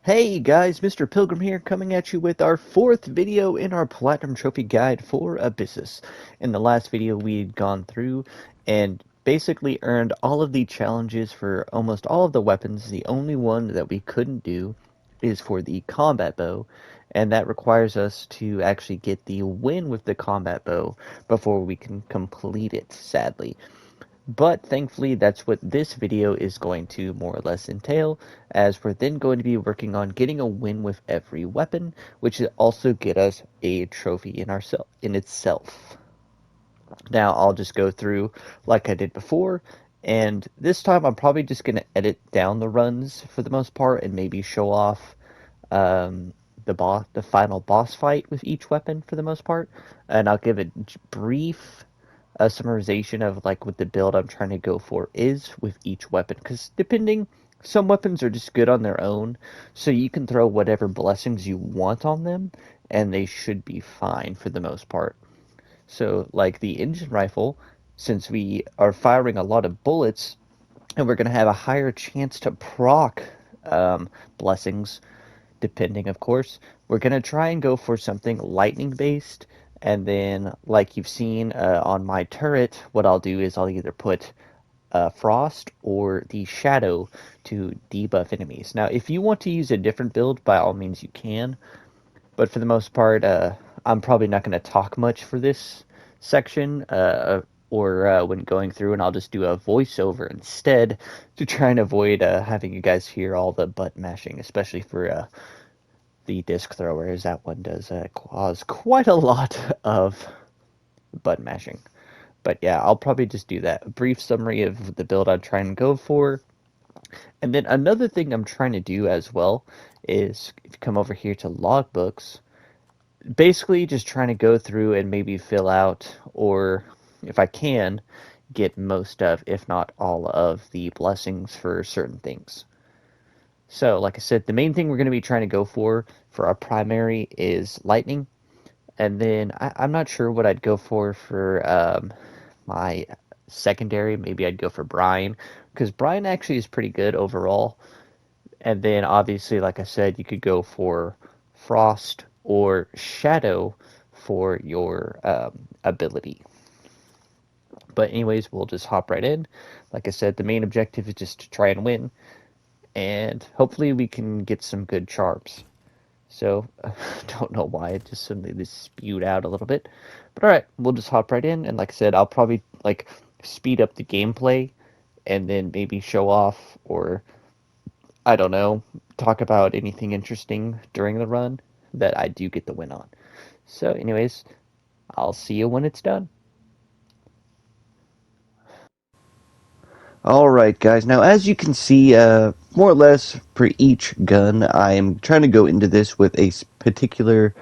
Hey guys, Mr. Pilgrim here, coming at you with our fourth video in our Platinum Trophy Guide for Abyssus. In the last video we had gone through and basically earned all of the challenges for almost all of the weapons. The only one that we couldn't do is for the combat bow, and that requires us to actually get the win with the combat bow before we can complete it, sadly. But thankfully, that's what this video is going to more or less entail, as we're then going to be working on getting a win with every weapon, which will also get us a trophy in itself. Now, I'll just go through like I did before, and this time I'm probably just going to edit down the runs for the most part and maybe show off um, the final boss fight with each weapon for the most part, and I'll give a brief a summarization of like what the build I'm trying to go for is with each weapon, because some weapons are just good on their own, so you can throw whatever blessings you want on them and they should be fine for the most part. So like the engine rifle, since we are firing a lot of bullets and we're going to have a higher chance to proc blessings, depending, of course. We're going to try and go for something lightning based. And then, like you've seen on my turret, what I'll do is I'll either put Frost or the Shadow to debuff enemies. Now, if you want to use a different build, by all means you can. But for the most part, I'm probably not going to talk much for this section or when going through, and I'll just do a voiceover instead to try and avoid having you guys hear all the butt mashing, especially for the disc thrower, as that one does cause quite a lot of button mashing. But yeah, I'll probably just do that. A brief summary of the build I'm trying to go for. And then another thing I'm trying to do as well is, if you come over here to logbooks, basically just trying to go through and maybe fill out, or if I can, get most of, if not all of, the blessings for certain things. So, like I said, the main thing we're going to be trying to go for our primary is lightning, and then I'm not sure what I'd go for my secondary. Maybe I'd go for Brian, because Brian actually is pretty good overall. And then obviously, like I said, you could go for Frost or Shadow for your ability. But anyways, we'll just hop right in. Like I said, the main objective is just to try and win, and hopefully we can get some good charms. So, don't know why it just suddenly just spewed out a little bit. But alright, we'll just hop right in, and like I said, I'll probably like speed up the gameplay and then maybe show off, or I don't know, talk about anything interesting during the run that I do get the win on. So anyways, I'll see you when it's done. Alright guys, now as you can see, more or less for each gun, I'm trying to go into this with a particular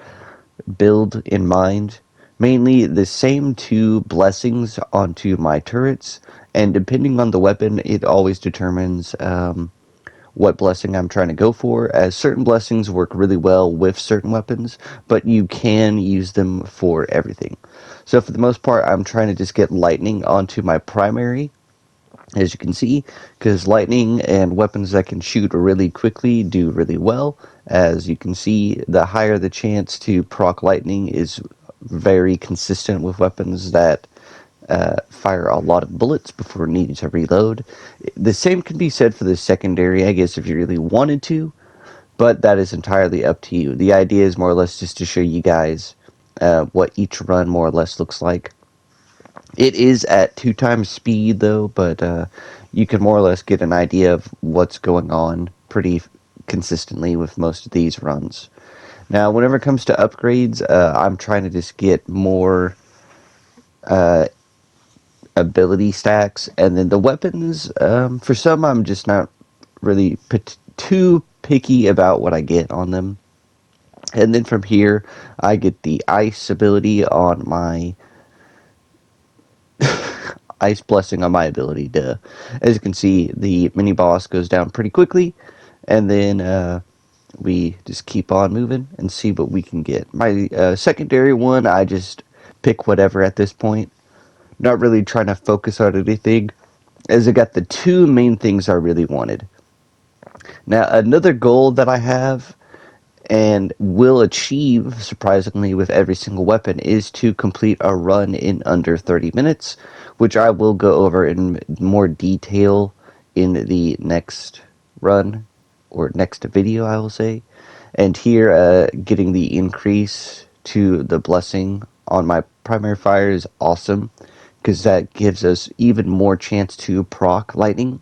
build in mind. Mainly the same two blessings onto my turrets, and depending on the weapon, it always determines what blessing I'm trying to go for, as certain blessings work really well with certain weapons, but you can use them for everything. So for the most part, I'm trying to just get lightning onto my primary, as you can see, because lightning and weapons that can shoot really quickly do really well. As you can see, the higher the chance to proc lightning is very consistent with weapons that fire a lot of bullets before needing to reload. The same can be said for the secondary, I guess, if you really wanted to, but that is entirely up to you. The idea is more or less just to show you guys what each run more or less looks like. It is at 2 times speed though, but you can more or less get an idea of what's going on pretty consistently with most of these runs. Now, whenever it comes to upgrades, I'm trying to just get more ability stacks, and then the weapons, for some I'm just not really too picky about what I get on them. And then from here, I get the ice ability on my ice blessing on my ability to, as you can see, the mini boss goes down pretty quickly, and then we just keep on moving and see what we can get. My secondary one, I just pick whatever at this point, not really trying to focus on anything, as I got the two main things I really wanted. Now, another goal that I have and will achieve, surprisingly, with every single weapon is to complete a run in under 30 minutes, which I will go over in more detail in the next run, or next video, I will say. And here, getting the increase to the blessing on my primary fire is awesome, because that gives us even more chance to proc lightning.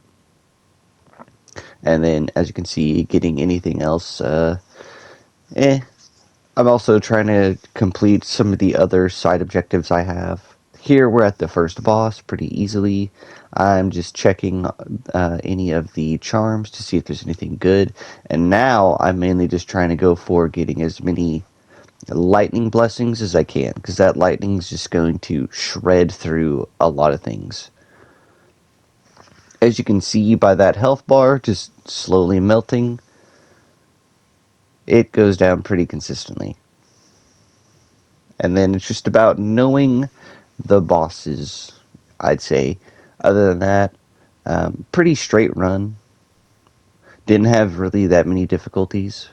And then, as you can see, getting anything else, I'm also trying to complete some of the other side objectives I have. Here we're at the first boss pretty easily. I'm just checking any of the charms to see if there's anything good. And now I'm mainly just trying to go for getting as many lightning blessings as I can, because that lightning is just going to shred through a lot of things. As you can see by that health bar just slowly melting, it goes down pretty consistently. And then it's just about knowing the bosses, I'd say. Other than that, pretty straight run. Didn't have really that many difficulties.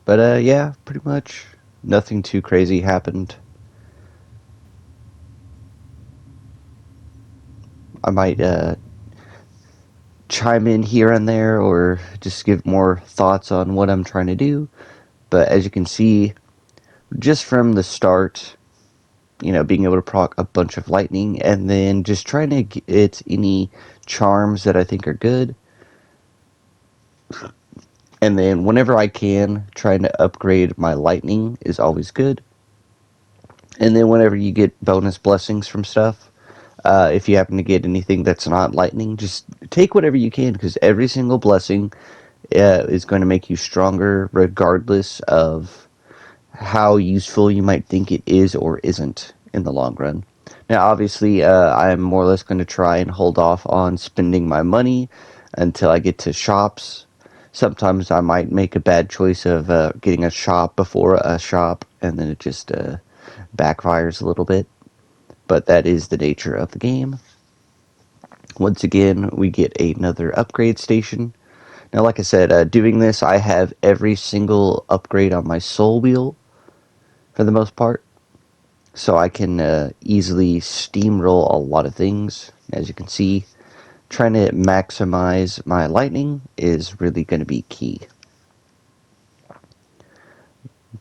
But yeah, pretty much nothing too crazy happened. I might chime in here and there or just give more thoughts on what I'm trying to do. But as you can see, just from the start, you know, being able to proc a bunch of lightning, and then just trying to get any charms that I think are good. And then whenever I can, trying to upgrade my lightning is always good. And then whenever you get bonus blessings from stuff, if you happen to get anything that's not lightning, just take whatever you can, because every single blessing is going to make you stronger regardless of how useful you might think it is or isn't in the long run. Now, obviously, I'm more or less going to try and hold off on spending my money until I get to shops. Sometimes I might make a bad choice of getting a shop before a shop, and then it just backfires a little bit. But that is the nature of the game. Once again, we get another upgrade station. Now, like I said, doing this, I have every single upgrade on my soul wheel, for the most part. So I can easily steamroll a lot of things. As you can see, trying to maximize my lightning is really going to be key.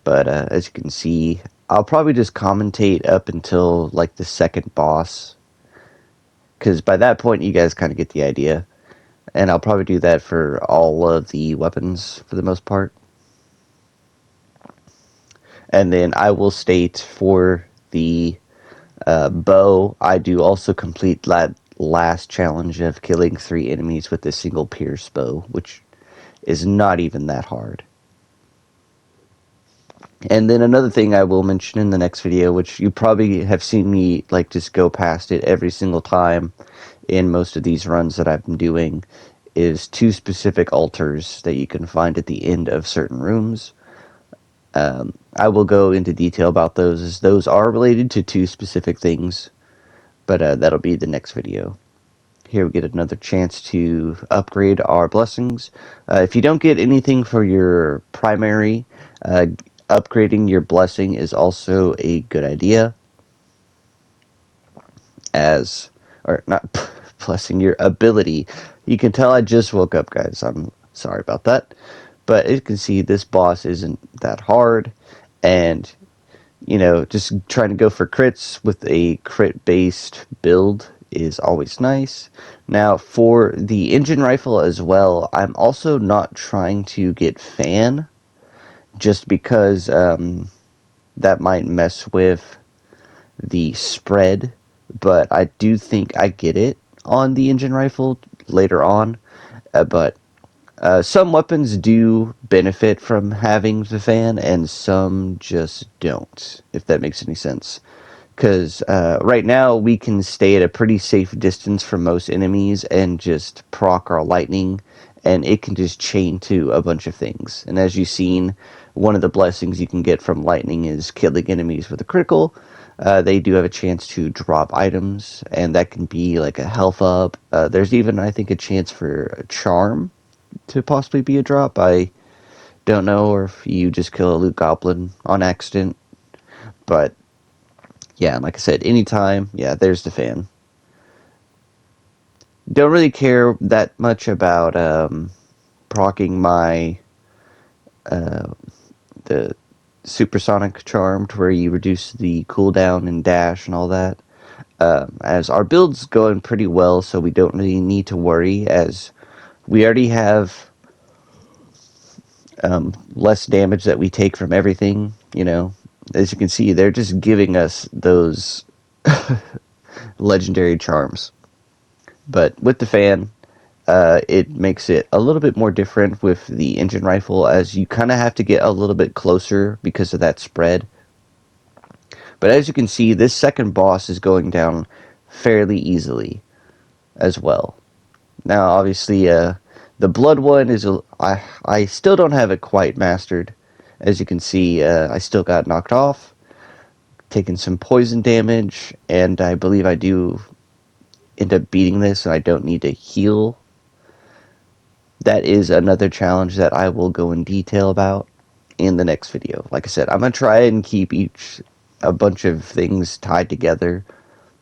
But as you can see, I'll probably just commentate up until like the second boss, because by that point you guys kind of get the idea. And I'll probably do that for all of the weapons for the most part. And then I will state for the bow, I do also complete that last challenge of killing 3 enemies with a single pierce bow, which is not even that hard. And then another thing I will mention in the next video, which you probably have seen me like just go past it every single time in most of these runs that I've been doing, is 2 specific altars that you can find at the end of certain rooms. I will go into detail about those, as those are related to 2 specific things, but that'll be the next video. Here we get another chance to upgrade our blessings. If you don't get anything for your primary, upgrading your blessing is also a good idea. Or not blessing, your ability. You can tell I just woke up, guys. I'm sorry about that. But as you can see, this boss isn't that hard. And, you know, just trying to go for crits with a crit-based build is always nice. Now, for the engine rifle as well, I'm also not trying to get fan, just because that might mess with the spread, but I do think I get it on the engine rifle later on. But some weapons do benefit from having the fan, and some just don't, if that makes any sense. Because right now we can stay at a pretty safe distance from most enemies and just proc our lightning, and it can just chain to a bunch of things. And as you've seen, one of the blessings you can get from lightning is killing enemies with a critical. They do have a chance to drop items, and that can be like a health up. There's even, I think, a chance for a charm to possibly be a drop. I don't know, or if you just kill a loot goblin on accident. But yeah, like I said, anytime, yeah, there's the fan. Don't really care that much about proccing my the supersonic charm to where you reduce the cooldown and dash and all that. As our build's going pretty well, so we don't really need to worry, as we already have less damage that we take from everything, you know. As you can see, they're just giving us those legendary charms. But with the fan, it makes it a little bit more different with the engine rifle, as you kind of have to get a little bit closer because of that spread. But as you can see, this second boss is going down fairly easily as well. Now, obviously, the blood one is I still don't have it quite mastered. As you can see, I still got knocked off, taking some poison damage, and I believe I do end up beating this, and I don't need to heal. That is another challenge that I will go in detail about in the next video. Like I said, I'm gonna try and keep a bunch of things tied together.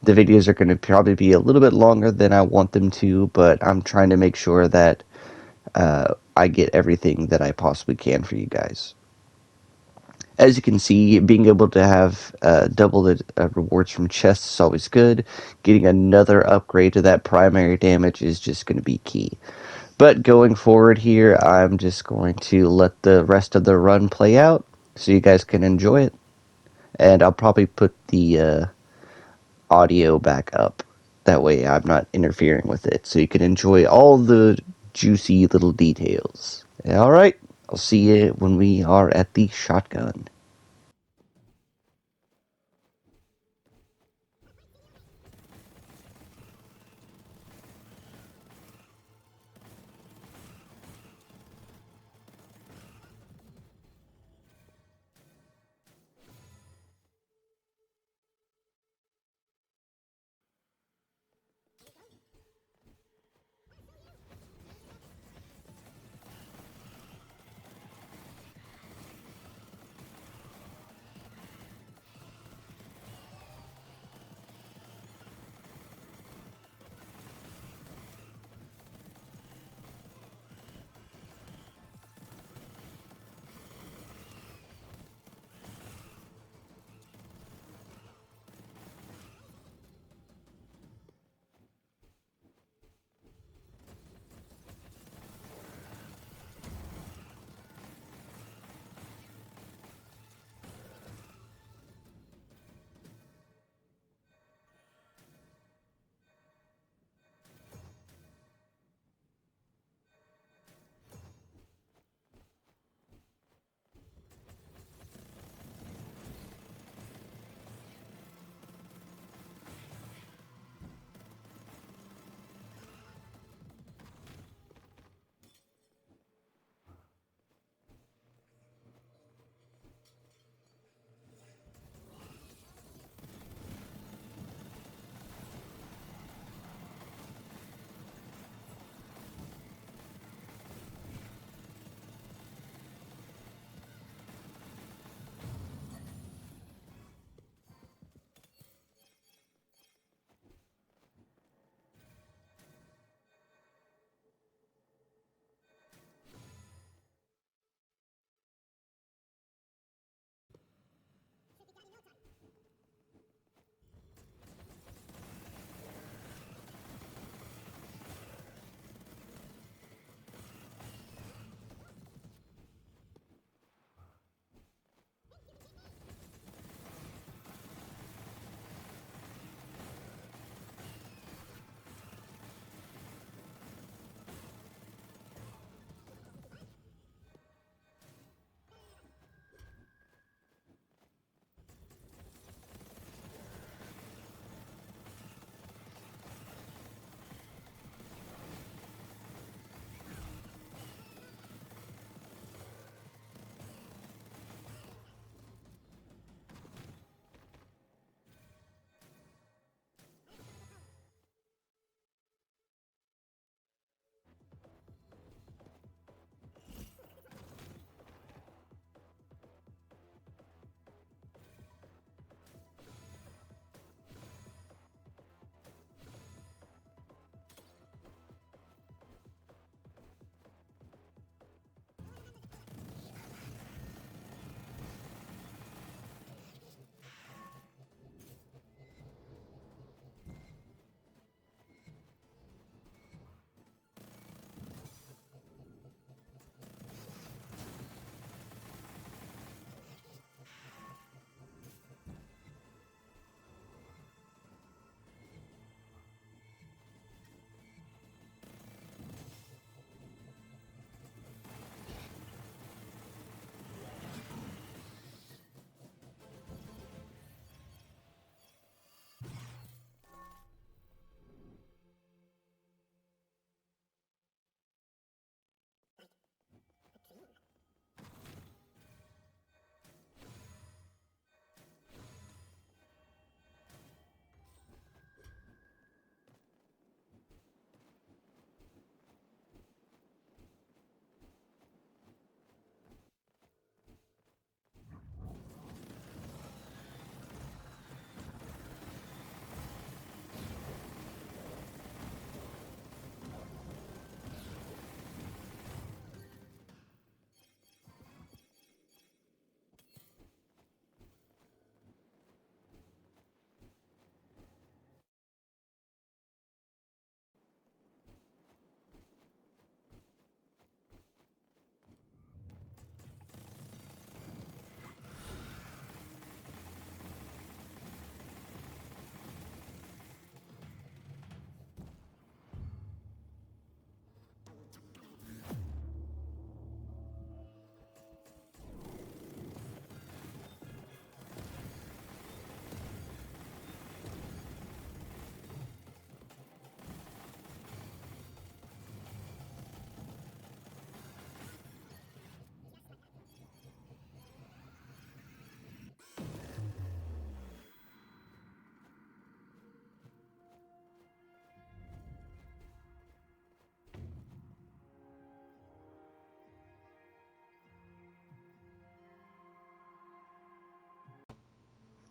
The videos are going to probably be a little bit longer than I want them to, but I'm trying to make sure that I get everything that I possibly can for you guys. As you can see, being able to have double the rewards from chests is always good. Getting another upgrade to that primary damage is just going to be key. But going forward here, I'm just going to let the rest of the run play out so you guys can enjoy it. And I'll probably put the audio back up. That way I'm not interfering with it, so you can enjoy all the juicy little details. Alright, I'll see you when we are at the shotgun.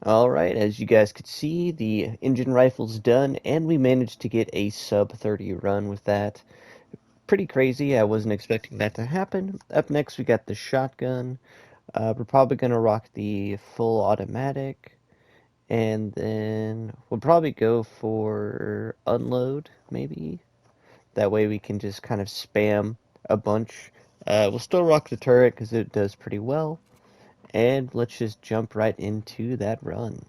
Alright, as you guys could see, the engine rifle's done, and we managed to get a sub 30 run with that. Pretty crazy, I wasn't expecting that to happen. Up next we got the shotgun. We're probably going to rock the full automatic, and then we'll probably go for unload, maybe. That way we can just kind of spam a bunch. We'll still rock the turret because it does pretty well. And let's just jump right into that run.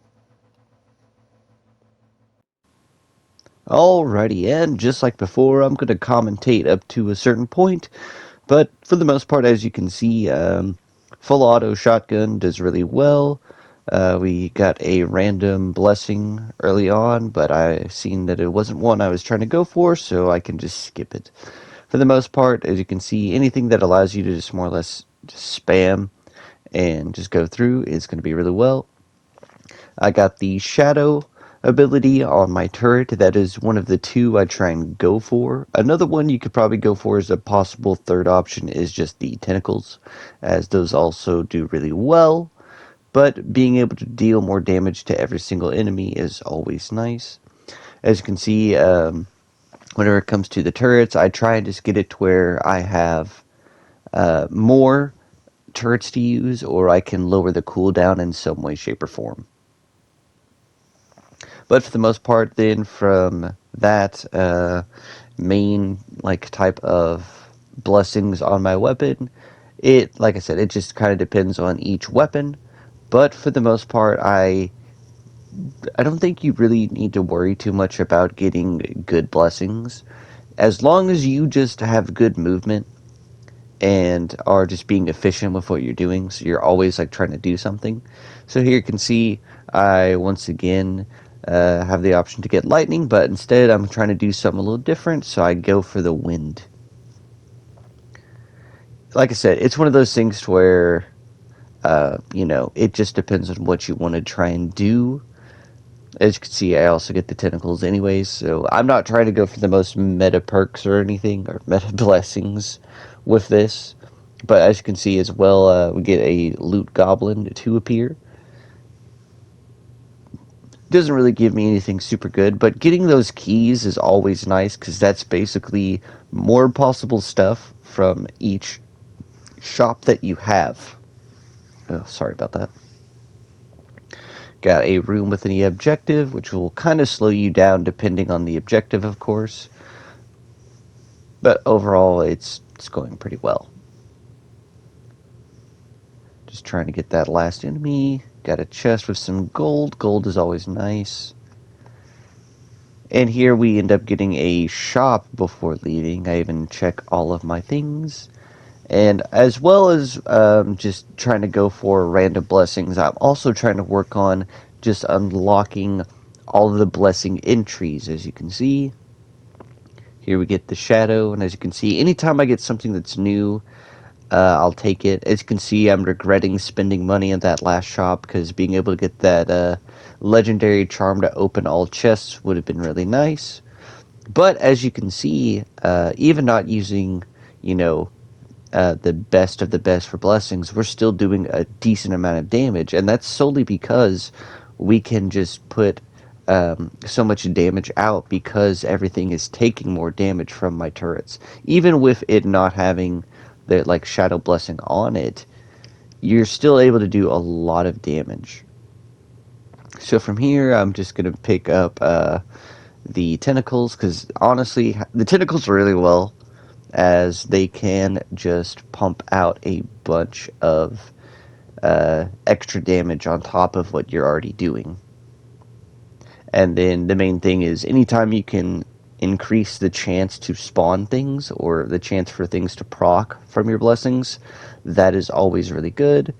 Alrighty, and just like before, I'm going to commentate up to a certain point, but for the most part, as you can see, full auto shotgun does really well. We got a random blessing early on, but I seen that it wasn't one I was trying to go for, so I can just skip it. For the most part, as you can see, anything that allows you to just more or less just spam and just go through is going to be really well. I got the shadow ability on my turret. That is one of the two I try and go for. Another one you could probably go for as a possible third option is just the tentacles, as those also do really well. But being able to deal more damage to every single enemy is always nice. As you can see, whenever it comes to the turrets, I try and just get it to where I have more turrets to use, or I can lower the cooldown in some way, shape, or form. But for the most part, then from that main like type of blessings on my weapon, it, like I said, it just kind of depends on each weapon. But for the most part, I don't think you really need to worry too much about getting good blessings, as long as you just have good movement and are just being efficient with what you're doing. So you're always like trying to do something. So here you can see I once again have the option to get lightning, but instead I'm trying to do something a little different, so I go for the wind. Like I said, it's one of those things to where it just depends on what you want to try and do. As you can see, I also get the tentacles anyways, so I'm not trying to go for the most meta perks or anything, or meta blessings with this. But as you can see as well, we get a loot goblin to appear. Doesn't really give me anything super good, but getting those keys is always nice, because that's basically more possible stuff from each shop that you have. Oh, sorry about that. Got a room with any objective, which will kind of slow you down depending on the objective, of course. But overall, it's going pretty well. Just trying to get that last enemy. Got a chest with some gold. Gold is always nice. And here we end up getting a shop before leaving. I even check all of my things. And as well as just trying to go for random blessings, I'm also trying to work on just unlocking all of the blessing entries. As you can see, here we get the shadow. And as you can see, anytime I get something that's new, I'll take it. As you can see, I'm regretting spending money on that last shop, because being able to get that legendary charm to open all chests would have been really nice. But as you can see, even not using, the best of the best for blessings, we're still doing a decent amount of damage, and that's solely because we can just put so much damage out, because everything is taking more damage from my turrets. Even with it not having the like shadow blessing on it, you're still able to do a lot of damage. So from here, I'm just gonna pick up the tentacles, because honestly, the tentacles are really well, as they can just pump out a bunch of extra damage on top of what you're already doing. And then the main thing is, anytime you can increase the chance to spawn things, or the chance for things to proc from your blessings, that is always really good.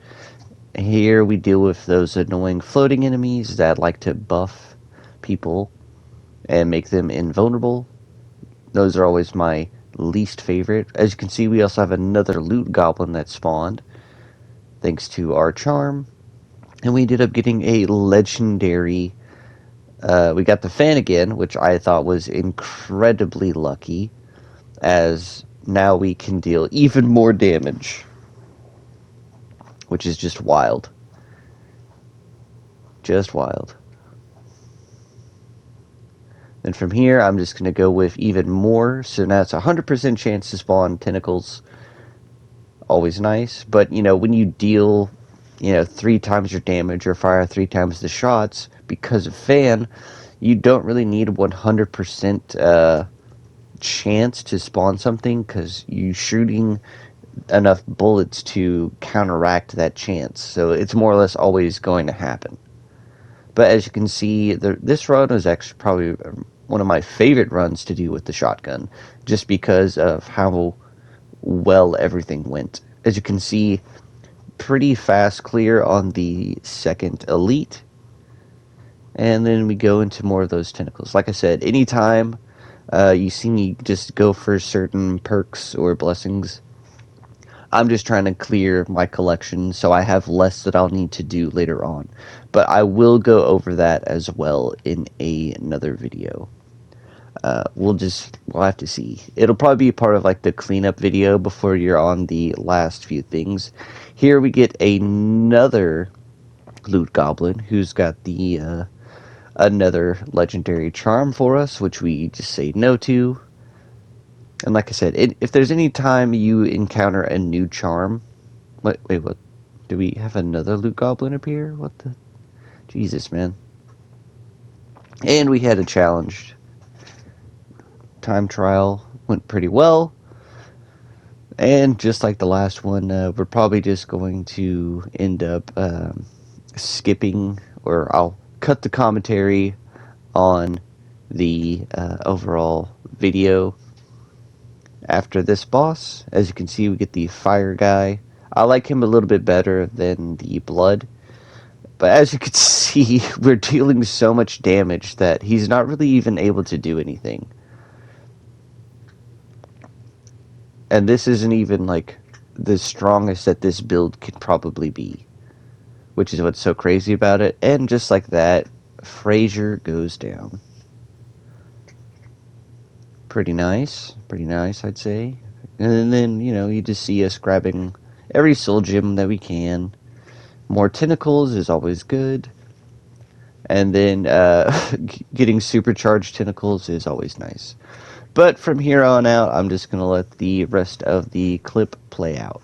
Here we deal with those annoying floating enemies that like to buff people and make them invulnerable. Those are always my least favorite. As you can see, we also have another loot goblin that spawned, thanks to our charm. And we ended up getting a legendary... we got the fan again, which I thought was incredibly lucky, as now we can deal even more damage, which is just wild. Just wild. Then from here, I'm just going to go with even more. So now it's a 100% chance to spawn tentacles. Always nice. But, you know, when you deal, you know, 3 times your damage or fire 3 times the shots because of fan, you don't really need 100% chance to spawn something, because you shooting enough bullets to counteract that chance. So it's more or less always going to happen. But as you can see, this run was actually probably one of my favorite runs to do with the shotgun, just because of how well everything went. As you can see, pretty fast clear on the second elite, and then we go into more of those tentacles. Like I said, anytime you see me just go for certain perks or blessings, I'm just trying to clear my collection so I have less that I'll need to do later on. But I will go over that as well in another video. We'll have to see. It'll probably be part of like the cleanup video before you're on the last few things. Here we get another loot goblin who's got the another legendary charm for us, which we just say no to. And like I said, if there's any time you encounter a new charm... Wait, what? Do we have another loot goblin appear? What the... Jesus, man. And we had a challenge. Time trial went pretty well. And just like the last one, we're probably just going to end up skipping, or I'll cut the commentary on the overall video after this boss. As you can see, we get the fire guy. I like him a little bit better than the blood. But as you can see, we're dealing so much damage that he's not really even able to do anything. And this isn't even like the strongest that this build could probably be, which is what's so crazy about it. And just like that, Frazier goes down. Pretty nice, I'd say. And then, you know, you just see us grabbing every soul gem that we can. More tentacles is always good. And then getting supercharged tentacles is always nice. But from here on out, I'm just going to let the rest of the clip play out.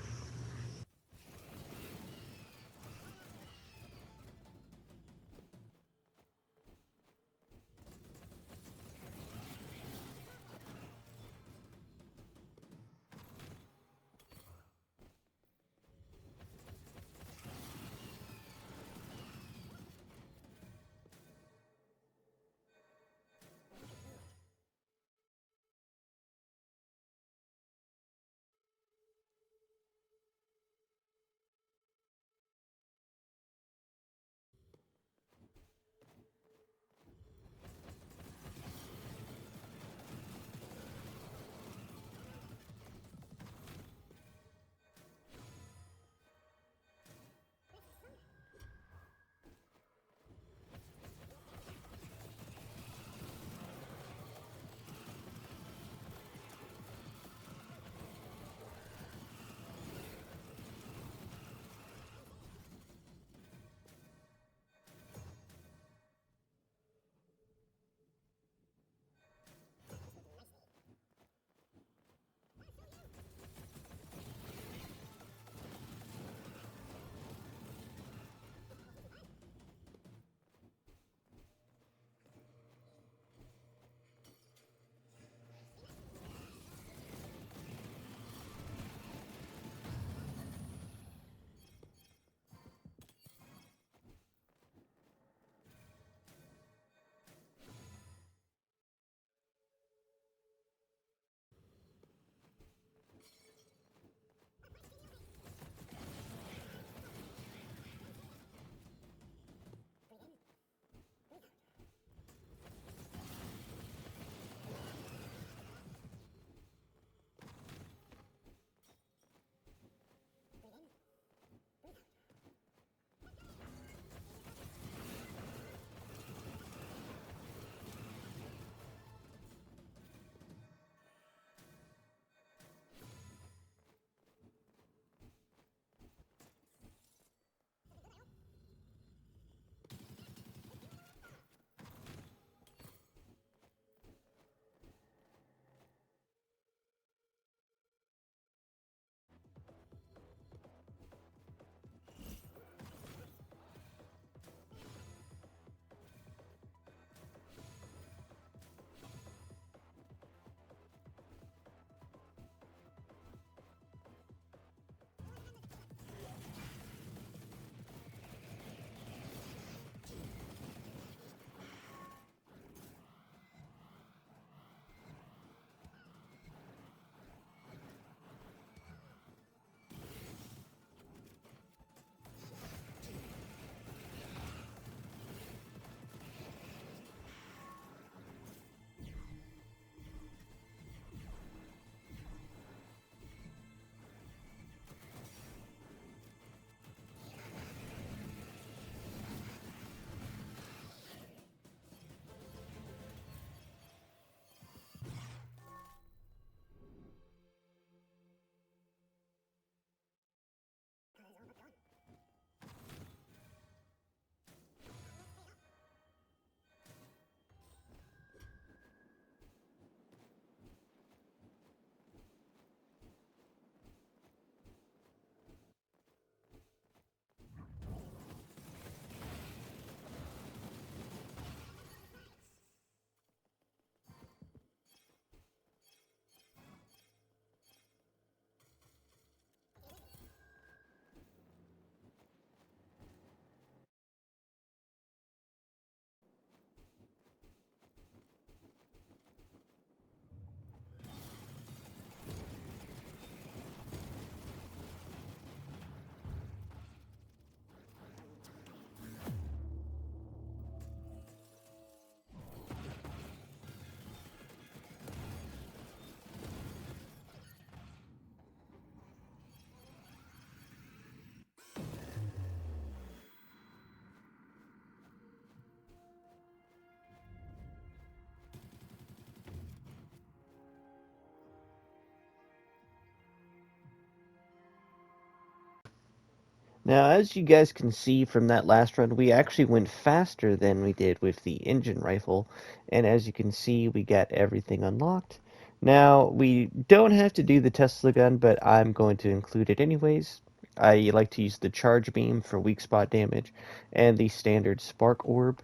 Now, as you guys can see from that last run, we actually went faster than we did with the engine rifle, and as you can see, we got everything unlocked. Now, we don't have to do the Tesla gun, but I'm going to include it anyways. I like to use the charge beam for weak spot damage, and the standard spark orb,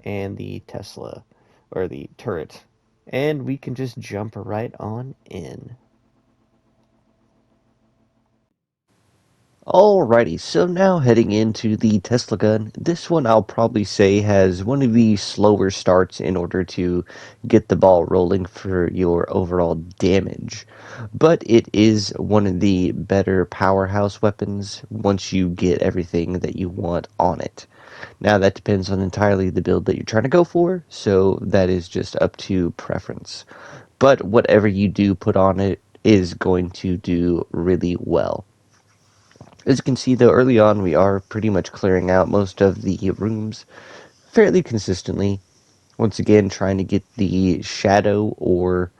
and the Tesla, or the turret. And we can just jump right on in. Alrighty, so now heading into the Tesla gun. This one I'll probably say has one of the slower starts in order to get the ball rolling for your overall damage. But it is one of the better powerhouse weapons once you get everything that you want on it. Now that depends on entirely the build that you're trying to go for, so that is just up to preference. But whatever you do put on it is going to do really well. As you can see, though, early on we are pretty much clearing out most of the rooms fairly consistently. Once again, trying to get the shadow or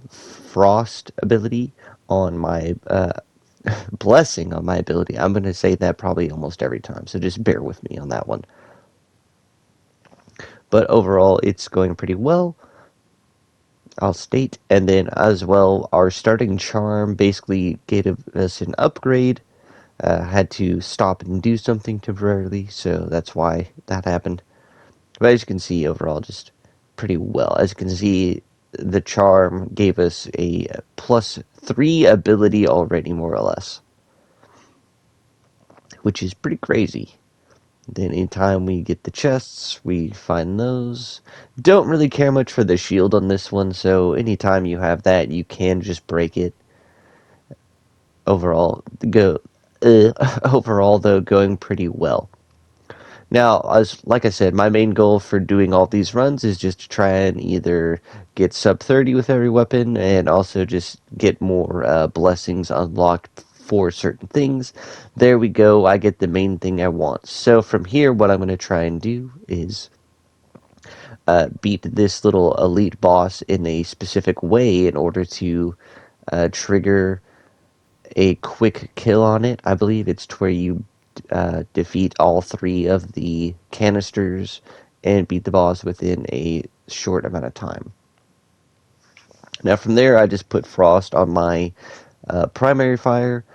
frost ability on my blessing on my ability. I'm going to say that probably almost every time, so just bear with me on that one. But overall, it's going pretty well, I'll state. And then as well, our starting charm basically gave us an upgrade. Had to stop and do something temporarily, so that's why that happened. But as you can see, overall, just pretty well. As you can see, the charm gave us a +3 ability already, more or less, which is pretty crazy. Then anytime we get the chests, we find those. Don't really care much for the shield on this one, so anytime you have that, you can just break it. Overall, overall though, going pretty well. Now, as like I said, my main goal for doing all these runs is just to try and either get sub 30 with every weapon, and also just get more blessings unlocked for certain things. There we go, I get the main thing I want. So from here, what I'm going to try and do is beat this little elite boss in a specific way in order to trigger a quick kill on it. I believe it's to where you defeat all 3 of the canisters and beat the boss within a short amount of time. Now from there, I just put frost on my primary fire,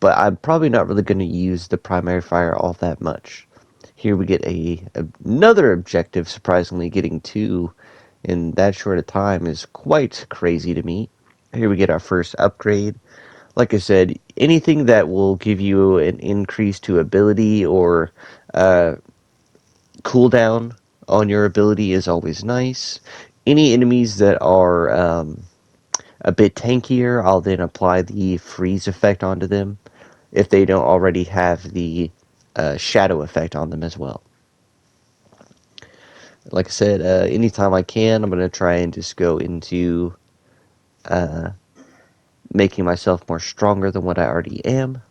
but I'm probably not really going to use the primary fire all that much. Here we get another objective. Surprisingly, getting 2 in that short a time is quite crazy to me. Here we get our first upgrade. Like I said, anything that will give you an increase to ability or cooldown on your ability is always nice. Any enemies that are a bit tankier, I'll then apply the freeze effect onto them if they don't already have the shadow effect on them as well. Like I said, anytime I can, I'm going to try and just go into making myself more stronger than what I already am.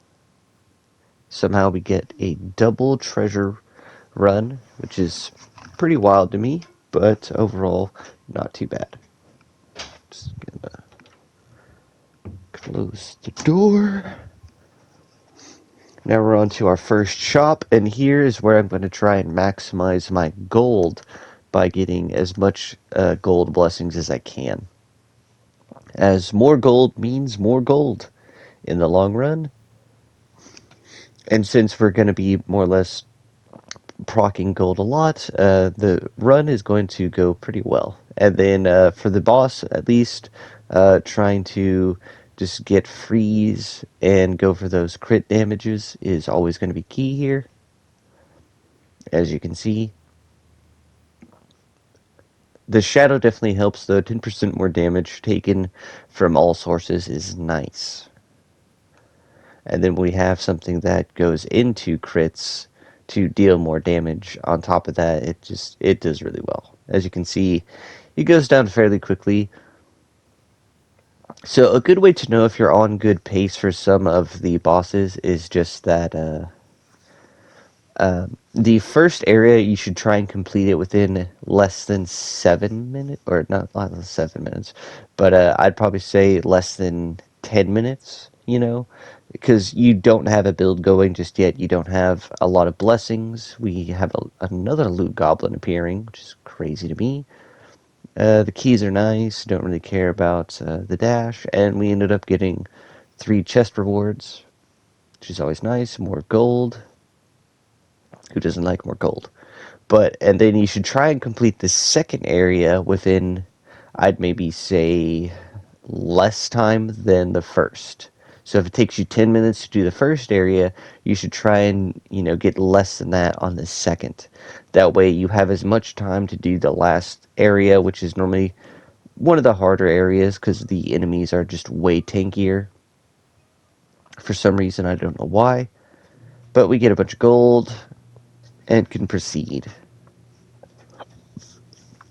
Somehow we get a double treasure run, which is pretty wild to me, but overall, not too bad. Just gonna close the door. Now we're on to our first shop, and here is where I'm going to try and maximize my gold by getting as much gold blessings as I can. As more gold means more gold in the long run. And since we're going to be more or less proccing gold a lot, the run is going to go pretty well. And then for the boss, at least, trying to just get freeze and go for those crit damages is always going to be key here. As you can see, the shadow definitely helps, though. 10% more damage taken from all sources is nice. And then we have something that goes into crits to deal more damage. On top of that, it does really well. As you can see, it goes down fairly quickly. So a good way to know if you're on good pace for some of the bosses is just that the first area, you should try and complete it within less than 7 minutes, or not less than 7 minutes, but I'd probably say less than 10 minutes. you know, because you don't have a build going just yet. You don't have a lot of blessings. We have another loot goblin appearing, which is crazy to me. The keys are nice. Don't really care about the dash. And we ended up getting 3 chest rewards, which is always nice. More gold. Who doesn't like more gold? And then you should try and complete the second area within, I'd maybe say, less time than the first. So if it takes you 10 minutes to do the first area, you should try and, get less than that on the second. That way you have as much time to do the last area, which is normally one of the harder areas because the enemies are just way tankier. For some reason, I don't know why. But we get a bunch of gold and can proceed.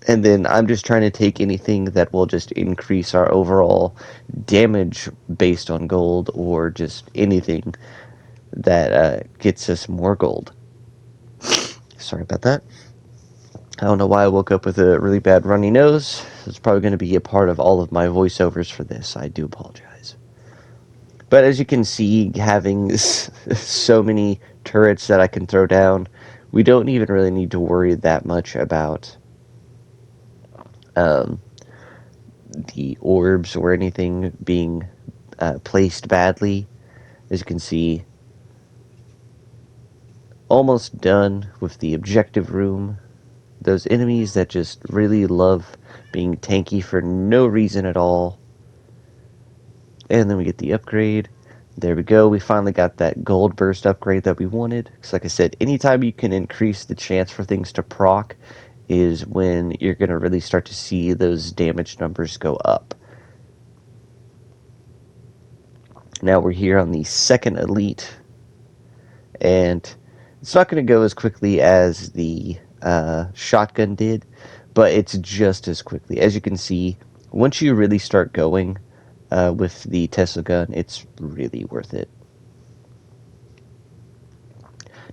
And then I'm just trying to take anything that will just increase our overall damage based on gold, or just anything that gets us more gold. Sorry about that. I don't know why I woke up with a really bad runny nose. It's probably going to be a part of all of my voiceovers for this. I do apologize. But as you can see, having so many turrets that I can throw down, we don't even really need to worry that much about the orbs or anything being placed badly. As you can see, almost done with the objective room. Those enemies that just really love being tanky for no reason at all. And then we get the upgrade. There we go. We finally got that gold burst upgrade that we wanted. Because like I said, anytime you can increase the chance for things to proc is when you're going to really start to see those damage numbers go up. Now we're here on the second elite. And it's not going to go as quickly as the shotgun did, but it's just as quickly. As you can see, once you really start going with the Tesla gun, it's really worth it.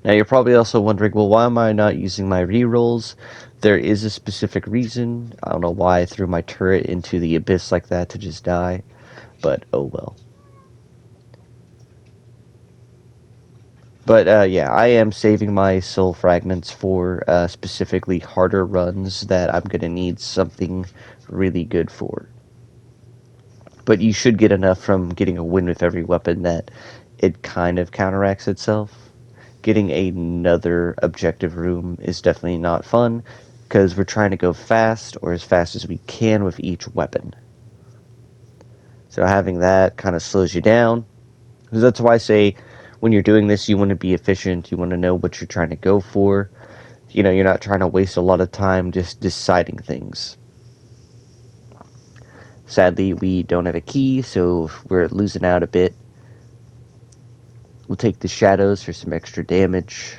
Now you're probably also wondering, well, why am I not using my rerolls? There is a specific reason. I don't know why I threw my turret into the abyss like that to just die, but oh well. But yeah, I am saving my soul fragments for specifically harder runs that I'm going to need something really good for. But you should get enough from getting a win with every weapon that it kind of counteracts itself. Getting another objective room is definitely not fun, because we're trying to go fast, or as fast as we can with each weapon. So having that kind of slows you down. Because that's why I say, when you're doing this, you want to be efficient. You want to know what you're trying to go for. You're not trying to waste a lot of time just deciding things. Sadly, we don't have a key, so we're losing out a bit. We'll take the shadows for some extra damage,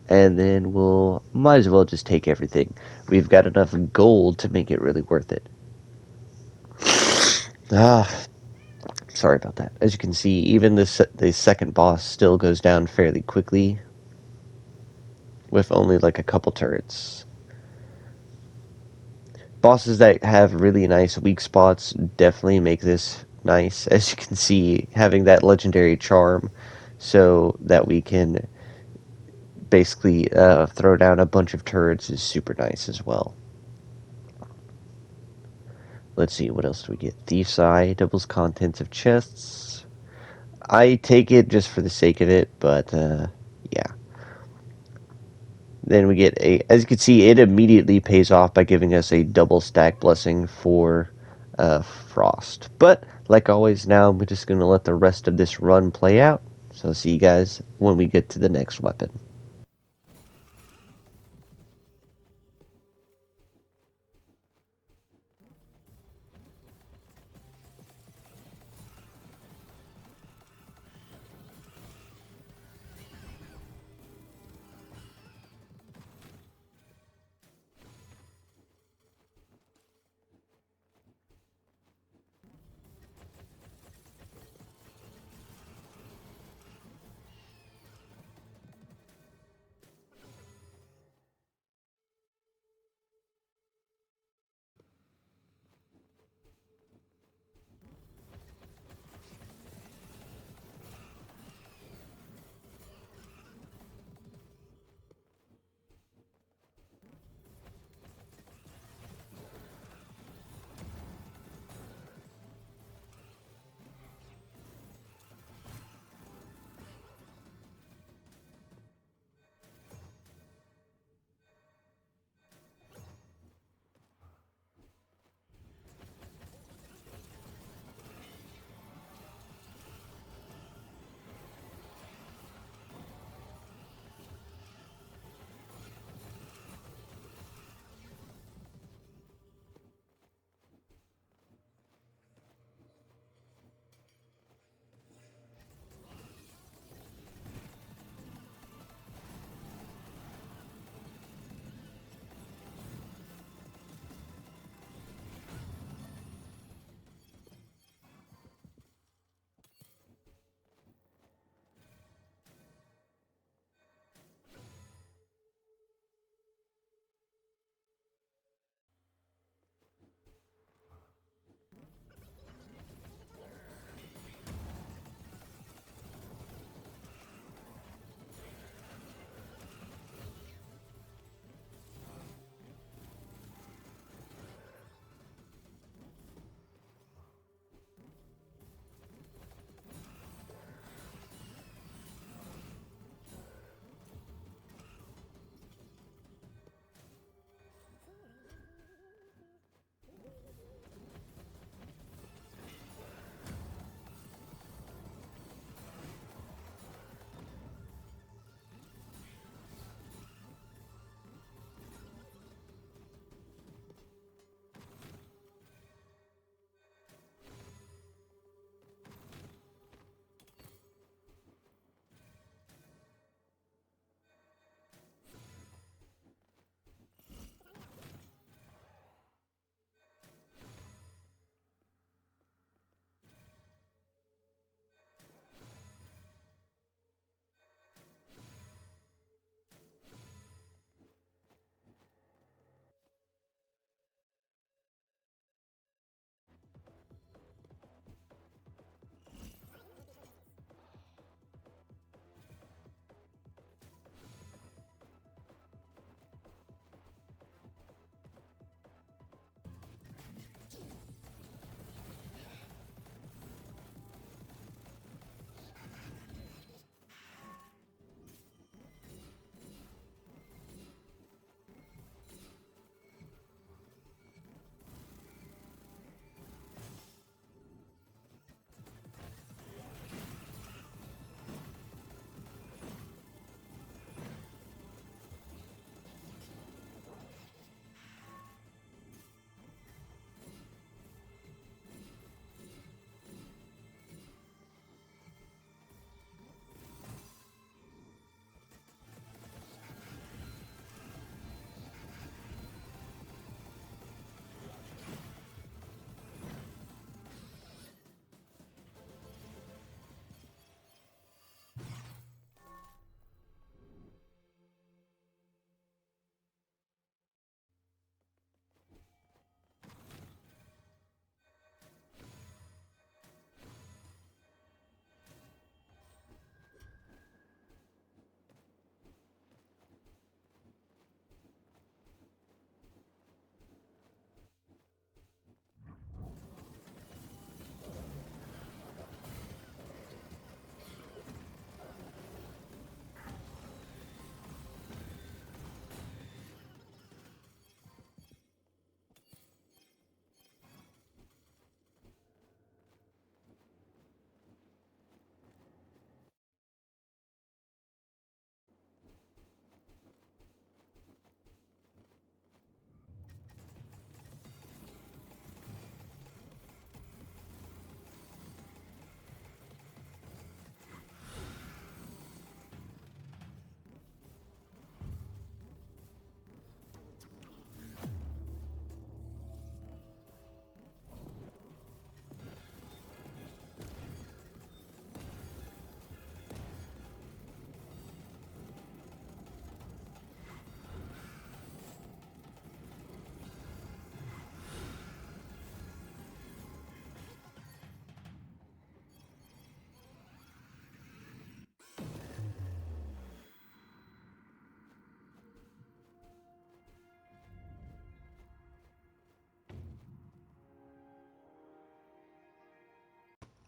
and then we'll might as well just take everything. We've got enough gold to make it really worth it. Sorry about that. As you can see, even the second boss still goes down fairly quickly, with only like a couple turrets. Bosses that have really nice weak spots definitely make this nice. As you can see, having that legendary charm so that we can basically throw down a bunch of turrets is super nice as well. Let's see, what else do we get? Thief's Eye, doubles contents of chests. I take it just for the sake of it, but yeah. Then we get as you can see, it immediately pays off by giving us a double stack blessing for Frost. But, like always, now I'm just going to let the rest of this run play out. So I'll see you guys when we get to the next weapon.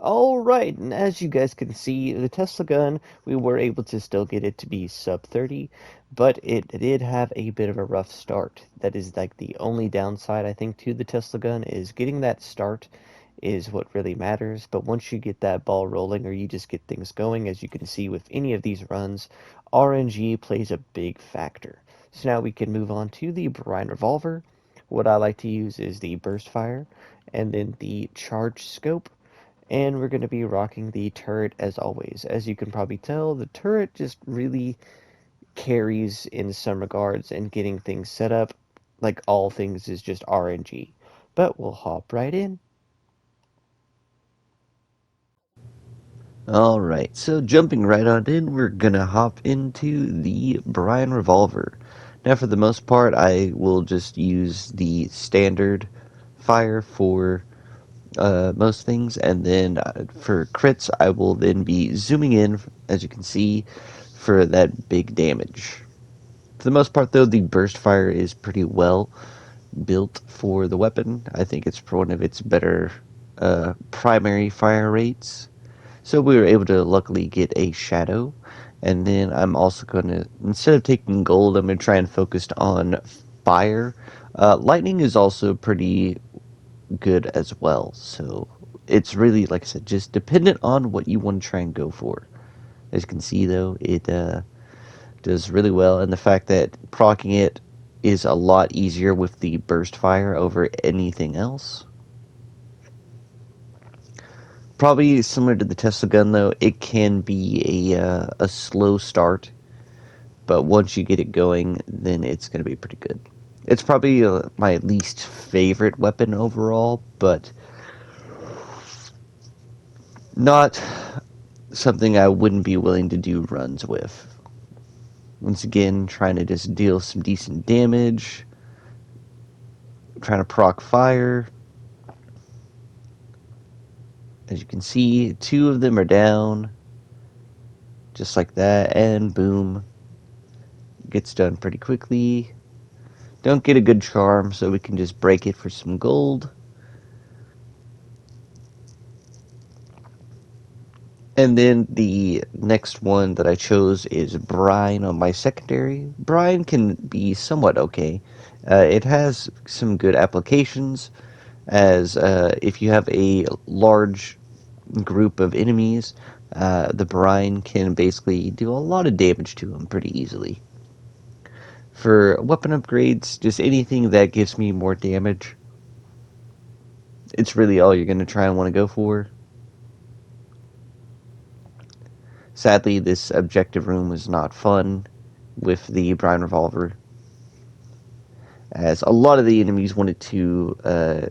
Alright, and as you guys can see, the Tesla gun, we were able to still get it to be sub 30, but it did have a bit of a rough start. That is like the only downside, I think, to the Tesla gun, is getting that start is what really matters. But once you get that ball rolling, or you just get things going, as you can see with any of these runs, RNG plays a big factor. So now we can move on to the Brine Revolver. What I like to use is the Burst Fire, and then the Charge Scope. And we're going to be rocking the turret as always. As you can probably tell, the turret just really carries in some regards, and getting things set up, like all things, is just RNG. But we'll hop right in. Alright, so jumping right on in, we're gonna hop into the Brine Revolver. Now for the most part, I will just use the standard fire for most things, and then for crits I will then be zooming in, as you can see, for that big damage. For the most part though, the burst fire is pretty well built for the weapon. I think it's one of its better primary fire rates. So we were able to luckily get a shadow, and then I'm also going to, instead of taking gold, I'm going to try and focus on fire. Lightning is also pretty good as well. So it's really, like I said, just dependent on what you want to try and go for. As you can see, though, it does really well, and the fact that proccing it is a lot easier with the burst fire over anything else. Probably similar to the Tesla gun, though, it can be a slow start, but once you get it going, then it's going to be pretty good. It's probably my least favorite weapon overall, but not something I wouldn't be willing to do runs with. Once again, trying to just deal some decent damage, trying to proc fire. As you can see, 2 of them are down, just like that, and boom, gets done pretty quickly. Don't get a good charm, so we can just break it for some gold. And then the next one that I chose is Brine on my secondary. Brine can be somewhat okay. It has some good applications, as if you have a large group of enemies, the Brine can basically do a lot of damage to them pretty easily. For weapon upgrades, just anything that gives me more damage, it's really all you're going to try and want to go for. Sadly, this objective room was not fun with the Brine Revolver, as a lot of the enemies wanted to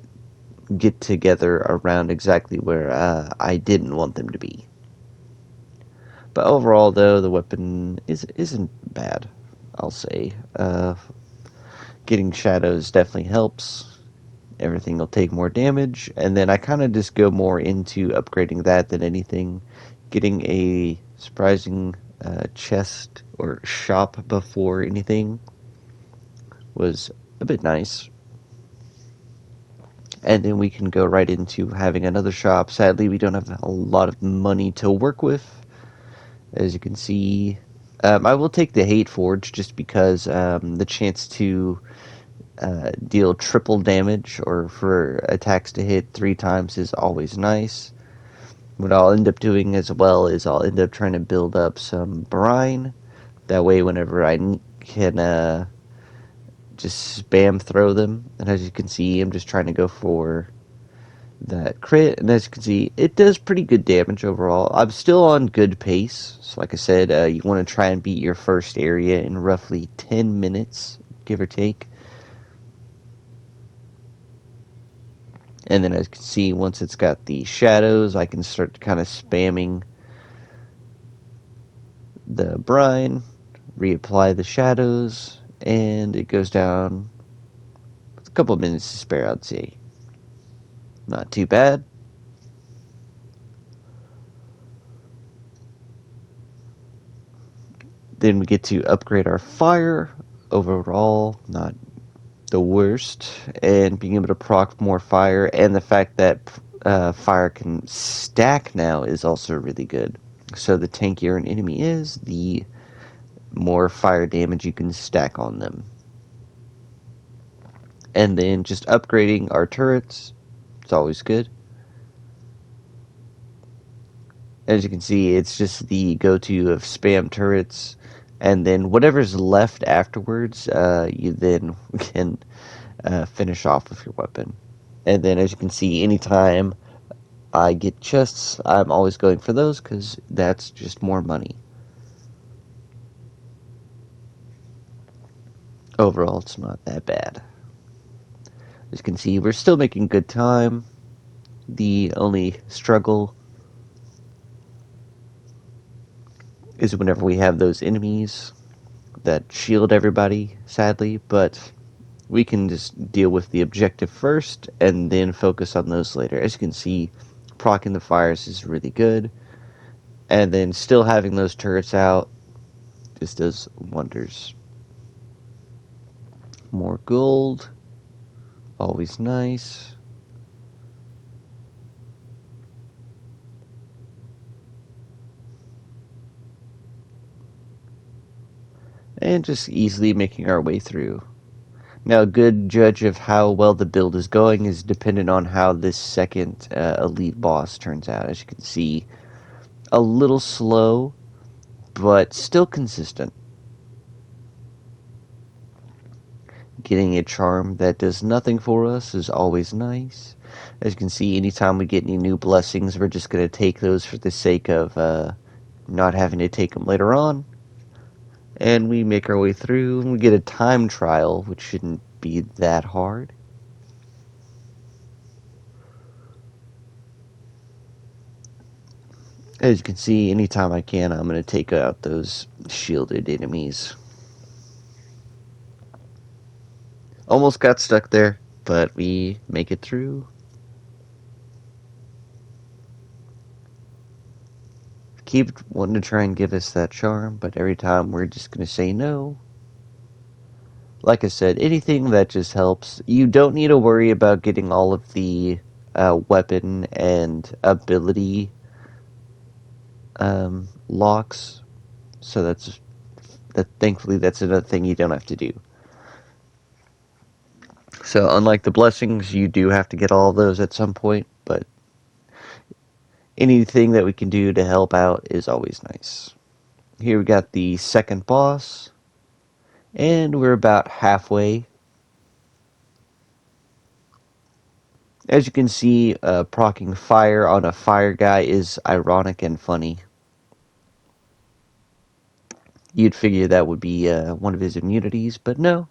get together around exactly where I didn't want them to be. But overall, though, the weapon isn't bad, I'll say. Getting shadows definitely helps. Everything will take more damage, and then I kind of just go more into upgrading that than anything. Getting a surprising chest or shop before anything was a bit nice. And then we can go right into having another shop. Sadly, we don't have a lot of money to work with. As you can see, I will take the Hate Forge just because the chance to deal triple damage, or for attacks to hit 3 times, is always nice. What I'll end up doing as well is I'll end up trying to build up some brine. That way, whenever I can just spam throw them. And as you can see, I'm just trying to go for that crit. And as you can see, it does pretty good damage overall. I'm still on good pace. So like I said, you want to try and beat your first area in roughly 10 minutes, give or take. And then as you can see, once it's got the shadows, I can start kind of spamming the brine, reapply the shadows, and it goes down with a couple of minutes to spare, I'd say. Not too bad. Then we get to upgrade our fire. Overall, not the worst. And being able to proc more fire, and the fact that fire can stack now is also really good. So the tankier an enemy is, the more fire damage you can stack on them. And then just upgrading our turrets, it's always good. As you can see, it's just the go-to of spam turrets, and then whatever's left afterwards, you then can finish off with your weapon. And then as you can see, anytime I get chests, I'm always going for those because that's just more money. Overall, it's not that bad. As you can see, we're still making good time. The only struggle is whenever we have those enemies that shield everybody, sadly, but we can just deal with the objective first and then focus on those later. As you can see, proccing the fires is really good, and then still having those turrets out just does wonders. More gold, always nice. And just easily making our way through. Now, a good judge of how well the build is going is dependent on how this second elite boss turns out. As you can see, a little slow, but still consistent. Getting a charm that does nothing for us is always nice. As you can see, anytime we get any new blessings, we're just going to take those for the sake of not having to take them later on. And we make our way through, and we get a time trial, which shouldn't be that hard. As you can see, anytime I can, I'm going to take out those shielded enemies. Almost got stuck there, but we make it through. Keep wanting to try and give us that charm, but every time we're just going to say no. Like I said, anything that just helps. You don't need to worry about getting all of the weapon and ability locks. So thankfully that's another thing you don't have to do. So unlike the blessings, you do have to get all of those at some point, but anything that we can do to help out is always nice. Here we got the second boss, and we're about halfway. As you can see, proccing fire on a fire guy is ironic and funny. You'd figure that would be one of his immunities, but no.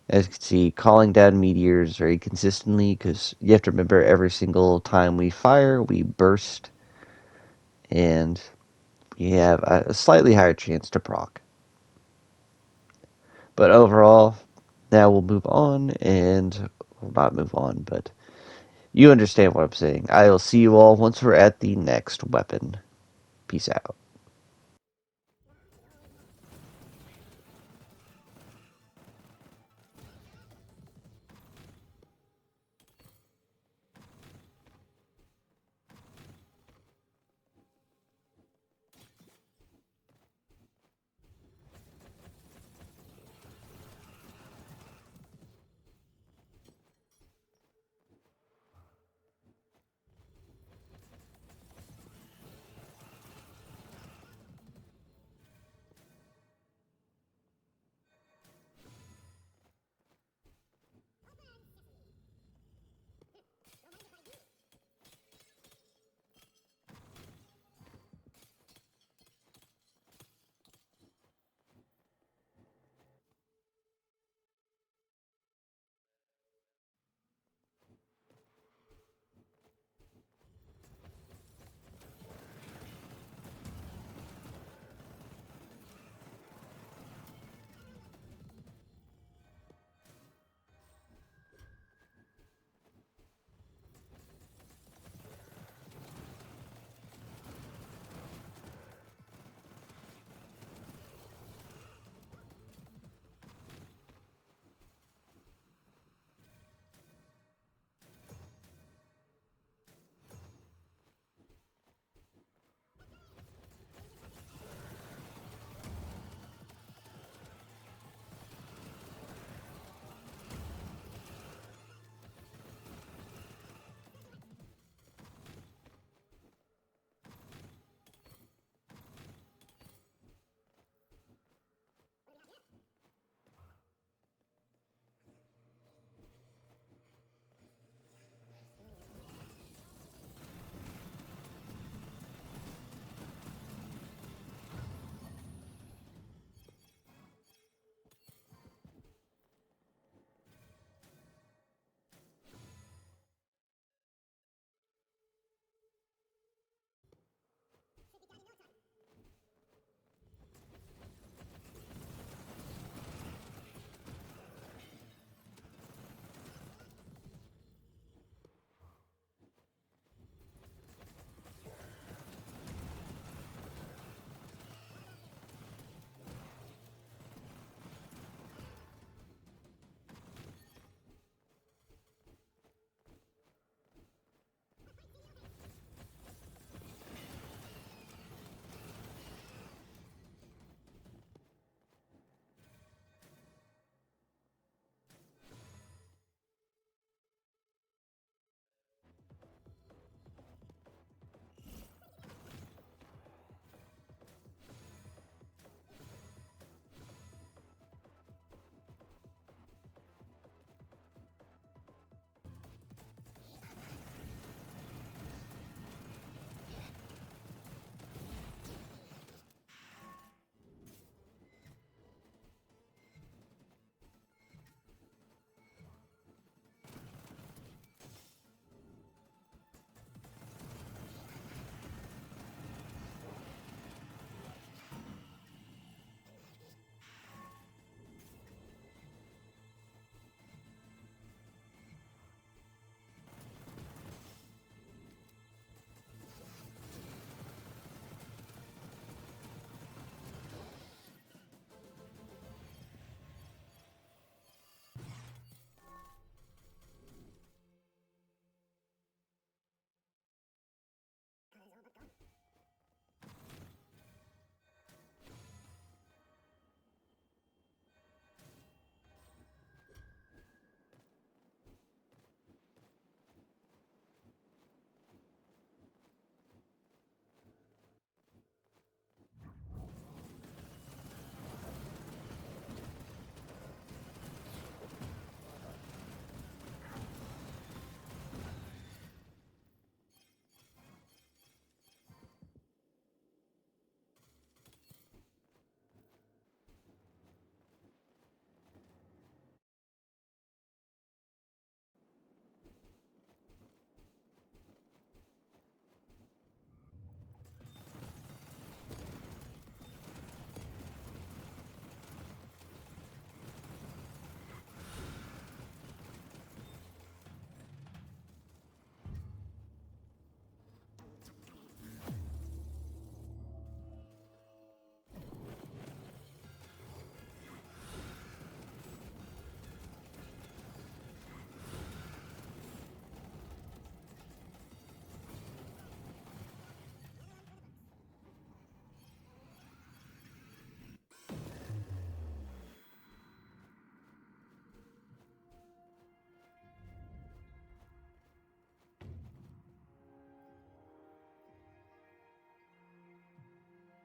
As you can see, calling down meteors very consistently, because you have to remember every single time we fire, we burst, and we have a slightly higher chance to proc. But overall, now we'll move on, and we'll not move on, but you understand what I'm saying. I'll see you all once we're at the next weapon. Peace out.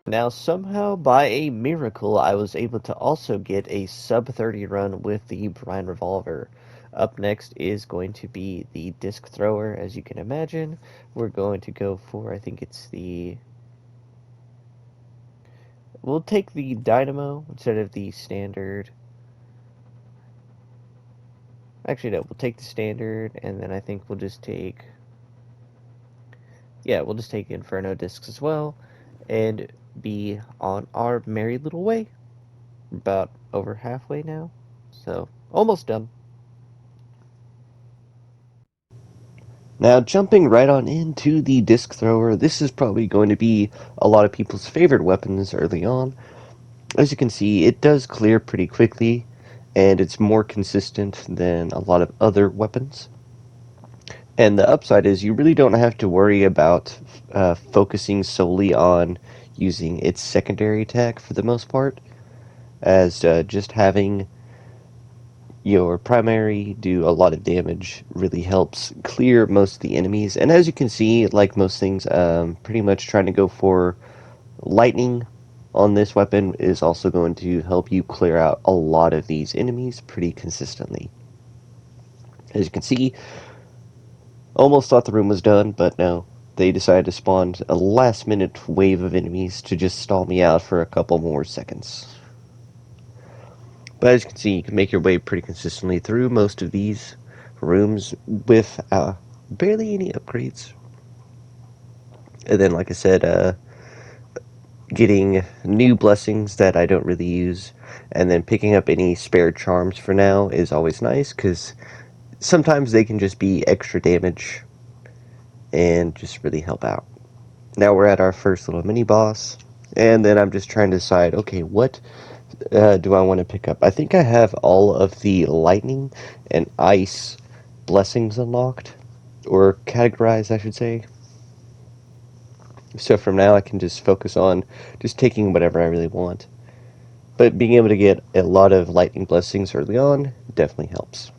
Now, somehow, by a miracle, I was able to also get a sub-30 run with the Brine Revolver. Up next is going to be the Disc Thrower, as you can imagine. We're going to go for, I think it's the... We'll take the Dynamo instead of the standard. Actually, no, we'll take the standard, and then I think we'll just take... Yeah, we'll just take Inferno Discs as well, and be on our merry little way. About over halfway now, so almost done. Now, jumping right on into the disc thrower, this is probably going to be a lot of people's favorite weapons early on. As you can see, it does clear pretty quickly, and it's more consistent than a lot of other weapons. And the upside is you really don't have to worry about focusing solely on using its secondary attack for the most part, as just having your primary do a lot of damage really helps clear most of the enemies. And as you can see, like most things, pretty much trying to go for lightning on this weapon is also going to help you clear out a lot of these enemies pretty consistently. As you can see, almost thought the room was done, but no. They decided to spawn a last minute wave of enemies to just stall me out for a couple more seconds. But as you can see, you can make your way pretty consistently through most of these rooms with barely any upgrades. And then, like I said, getting new blessings that I don't really use, and then picking up any spare charms for now is always nice, because sometimes they can just be extra damage and just really help out. Now we're at our first little mini-boss, and then I'm just trying to decide, okay, what do I want to pick up? I think I have all of the lightning and ice blessings unlocked, or categorized, I should say. So from now I can just focus on just taking whatever I really want. But being able to get a lot of lightning blessings early on definitely helps.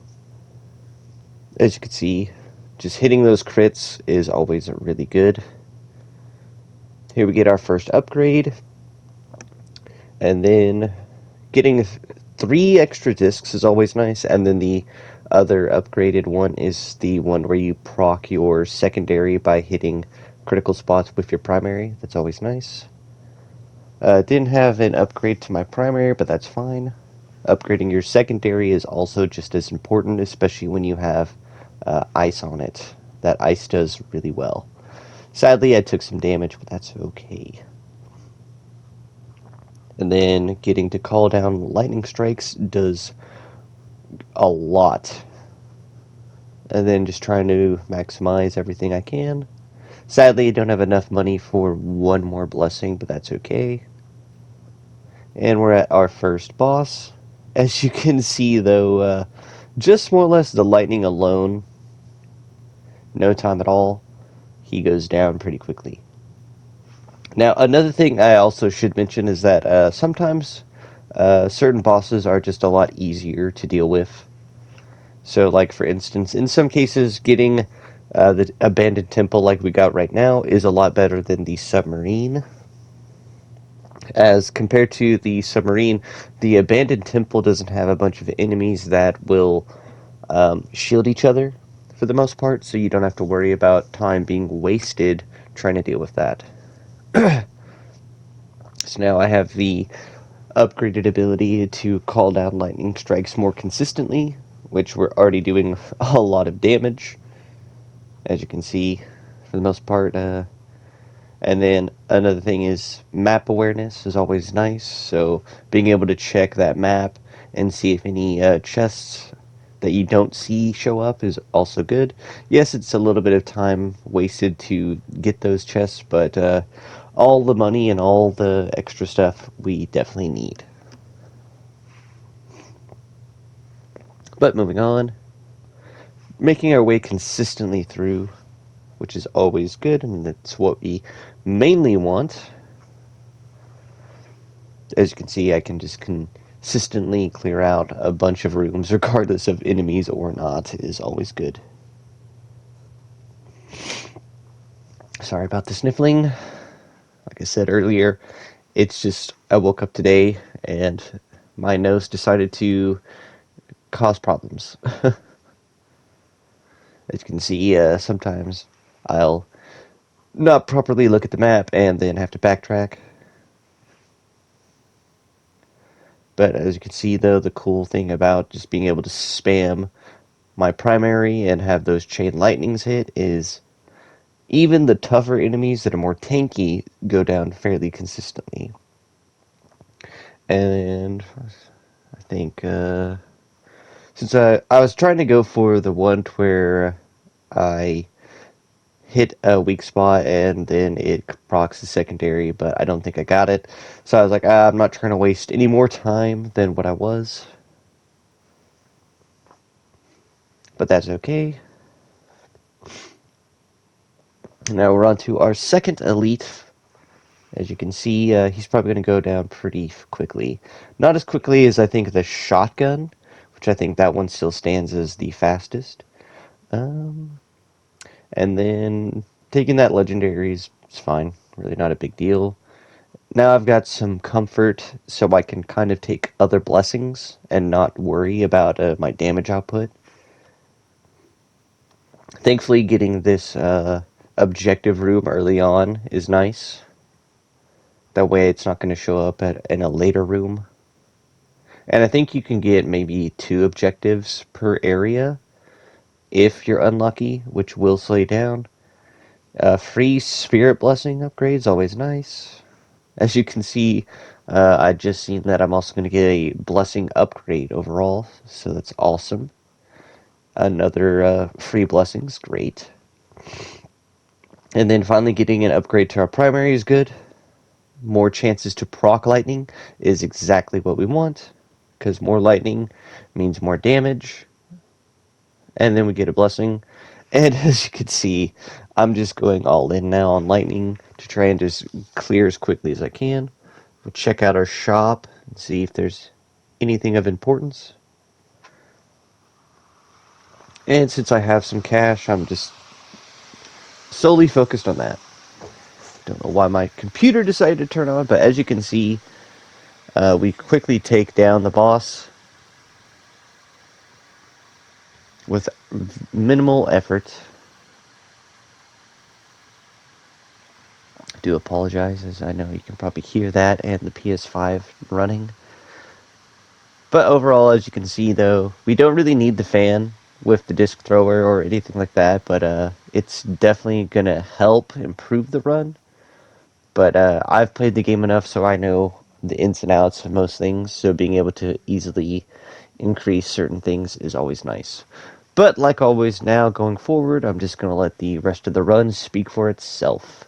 As you can see, just hitting those crits is always really good. Here we get our first upgrade, and then getting 3 extra discs is always nice, and then the other upgraded one is the one where you proc your secondary by hitting critical spots with your primary. That's always nice. Didn't have an upgrade to my primary, but that's fine. Upgrading your secondary is also just as important, especially when you have ice on it. That ice does really well. Sadly, I took some damage, but that's okay. And then getting to call down lightning strikes does a lot. And then just trying to maximize everything I can. Sadly, I don't have enough money for one more blessing, but that's okay. And we're at our first boss. As you can see, though, just more or less the lightning alone, no time at all, he goes down pretty quickly. Now, another thing I also should mention is that sometimes certain bosses are just a lot easier to deal with. So, like, for instance, in some cases, getting the abandoned temple like we got right now is a lot better than the submarine. As compared to the submarine, the abandoned temple doesn't have a bunch of enemies that will shield each other for the most part, so you don't have to worry about time being wasted trying to deal with that. So now I have the upgraded ability to call down lightning strikes more consistently, which we're already doing a lot of damage, as you can see, for the most part. And then another thing is map awareness is always nice, so being able to check that map and see if any chests that you don't see show up is also good. Yes, it's a little bit of time wasted to get those chests, but all the money and all the extra stuff we definitely need. But moving on, making our way consistently through, which is always good, and that's what we mainly want. As you can see, I can just consistently clear out a bunch of rooms, regardless of enemies or not, is always good. Sorry about the sniffling. Like I said earlier, It's just I woke up today and my nose decided to cause problems. As you can see, sometimes I'll not properly look at the map and then have to backtrack. But as you can see, though, the cool thing about just being able to spam my primary and have those chain lightnings hit is even the tougher enemies that are more tanky go down fairly consistently. And I think since I was trying to go for the one where I hit a weak spot and then it procs the secondary, but I don't think I got it. So I was like, I'm not trying to waste any more time than what I was. But that's okay. Now we're on to our second elite. As you can see, he's probably going to go down pretty quickly. Not as quickly as I think the shotgun, which I think that one still stands as the fastest. And then taking that legendary is fine. Really not a big deal. Now I've got some comfort, so I can kind of take other blessings and not worry about my damage output. Thankfully, getting this objective room early on is nice. That way it's not going to show up in a later room. And I think you can get maybe 2 objectives per area if you're unlucky, which will slow you down. Free spirit blessing upgrades, always nice. As you can see, I just seen that I'm also going to get a blessing upgrade overall, so that's awesome. Another free blessings, great. And then finally getting an upgrade to our primary is good. More chances to proc lightning is exactly what we want, because more lightning means more damage. And then we get a blessing. And as you can see, I'm just going all in now on lightning to try and just clear as quickly as I can. We'll check out our shop and see if there's anything of importance. And since I have some cash, I'm just solely focused on that. Don't know why my computer decided to turn on, but as you can see, we quickly take down the boss with minimal effort. I do apologize, as I know you can probably hear that and the PS5 running. But overall, as you can see, though, we don't really need the fan with the disc thrower or anything like that, but it's definitely going to help improve the run. But I've played the game enough so I know the ins and outs of most things, so being able to easily increase certain things is always nice. But like always now, going forward, I'm just going to let the rest of the run speak for itself.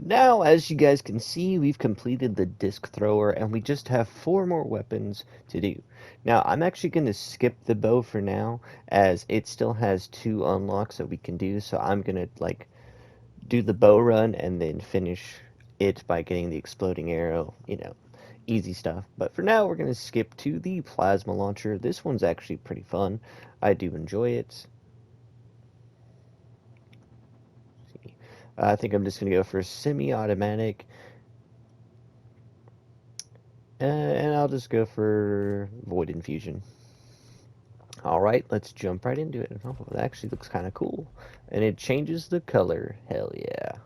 Now, as you guys can see, we've completed the disc thrower, and we just have 4 more weapons to do. Now, I'm actually going to skip the bow for now, as it still has 2 unlocks that we can do, so I'm going to, like, do the bow run and then finish it by getting the exploding arrow, easy stuff. But for now, we're going to skip to the plasma launcher. This one's actually pretty fun. I do enjoy it. I think I'm just going to go for semi-automatic. And I'll just go for Void Infusion. Alright, let's jump right into it. Oh, it actually looks kind of cool. And it changes the color. Hell yeah.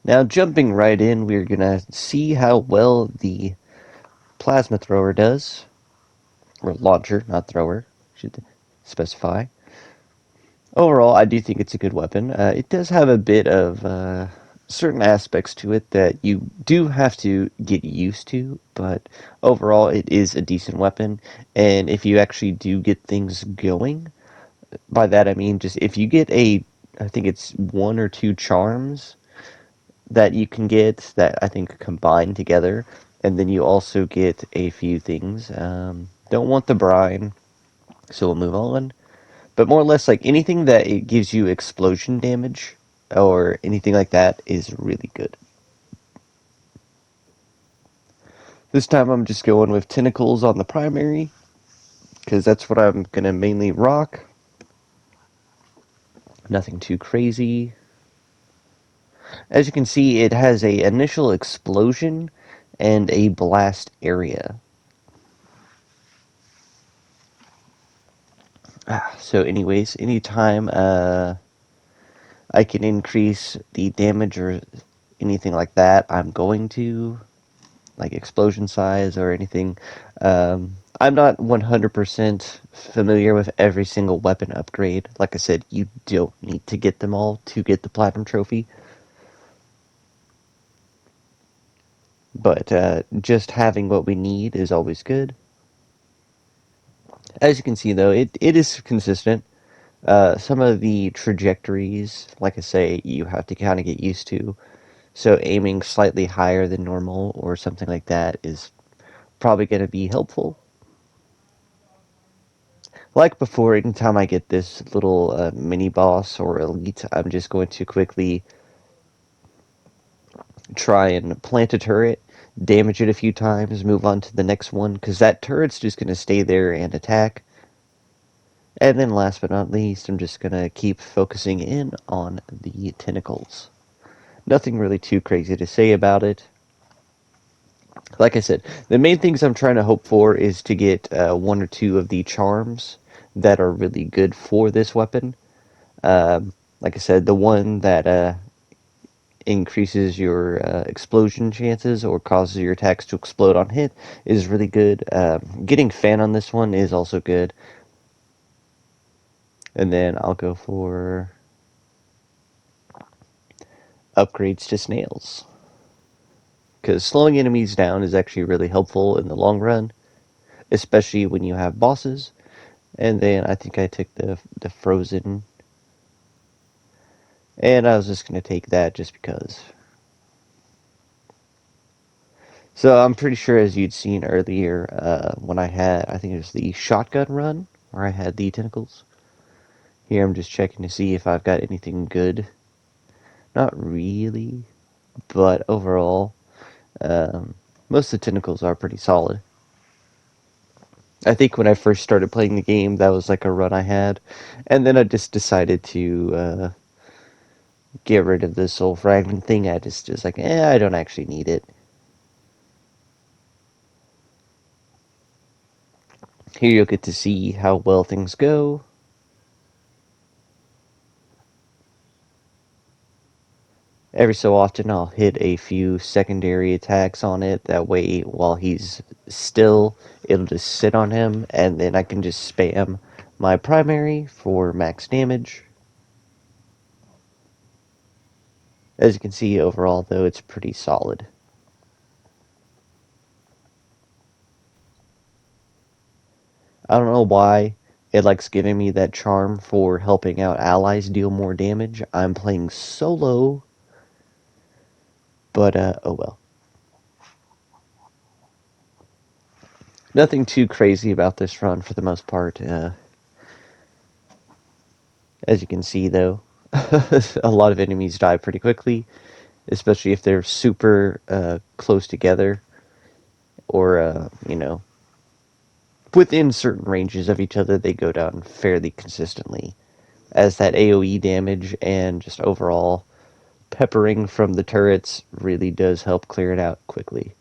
Now, jumping right in, we're gonna see how well the plasma thrower does. Or launcher, not thrower, should specify. Overall, I do think it's a good weapon. It does have a bit of certain aspects to it that you do have to get used to, but overall, it is a decent weapon. And if you actually do get things going, by that I mean just if you get I think it's 1 or 2 charms that you can get that I think combine together, and then you also get a few things. Don't want the brine, so we'll move on. But more or less, like anything that it gives you explosion damage or anything like that is really good. This time I'm just going with tentacles on the primary, because that's what I'm going to mainly rock. Nothing too crazy. As you can see, it has a initial explosion and a blast area. So anyways, anytime I can increase the damage or anything like that, I'm going to, like explosion size or anything. I'm not 100% familiar with every single weapon upgrade. Like I said, you don't need to get them all to get the Platinum Trophy. But just having what we need is always good. As you can see, though, it is consistent. Some of the trajectories, like I say, you have to kind of get used to. So aiming slightly higher than normal or something like that is probably going to be helpful. Like before, anytime I get this little mini boss or elite, I'm just going to quickly try and plant a turret, damage it a few times, move on to the next one, because that turret's just going to stay there and attack. And then last but not least, I'm just going to keep focusing in on the tentacles. Nothing really too crazy to say about it. Like I said, the main things I'm trying to hope for is to get 1 or 2 of the charms that are really good for this weapon. Like I said, the one that increases your explosion chances or causes your attacks to explode on hit is really good. Getting fan on this one is also good. And then I'll go for upgrades to snails. Because slowing enemies down is actually really helpful in the long run, especially when you have bosses. And then I think I took the frozen, and I was just going to take that just because. So I'm pretty sure, as you'd seen earlier, when I think it was the shotgun run, where I had the tentacles. Here I'm just checking to see if I've got anything good. Not really, but overall, most of the tentacles are pretty solid. I think when I first started playing the game, that was like a run I had, and then I just decided to get rid of the soul fragment thing. I just like, I don't actually need it. Here you'll get to see how well things go. Every so often I'll hit a few secondary attacks on it. That way, while he's still, it'll just sit on him, and then I can just spam my primary for max damage. As you can see, overall, though, it's pretty solid. I don't know why It likes giving me that charm for helping out allies deal more damage. I'm playing solo, but oh well. Nothing too crazy about this run for the most part. As you can see, though, a lot of enemies die pretty quickly, especially if they're super close together or, within certain ranges of each other, they go down fairly consistently. As that AoE damage and just overall peppering from the turrets really does help clear it out quickly.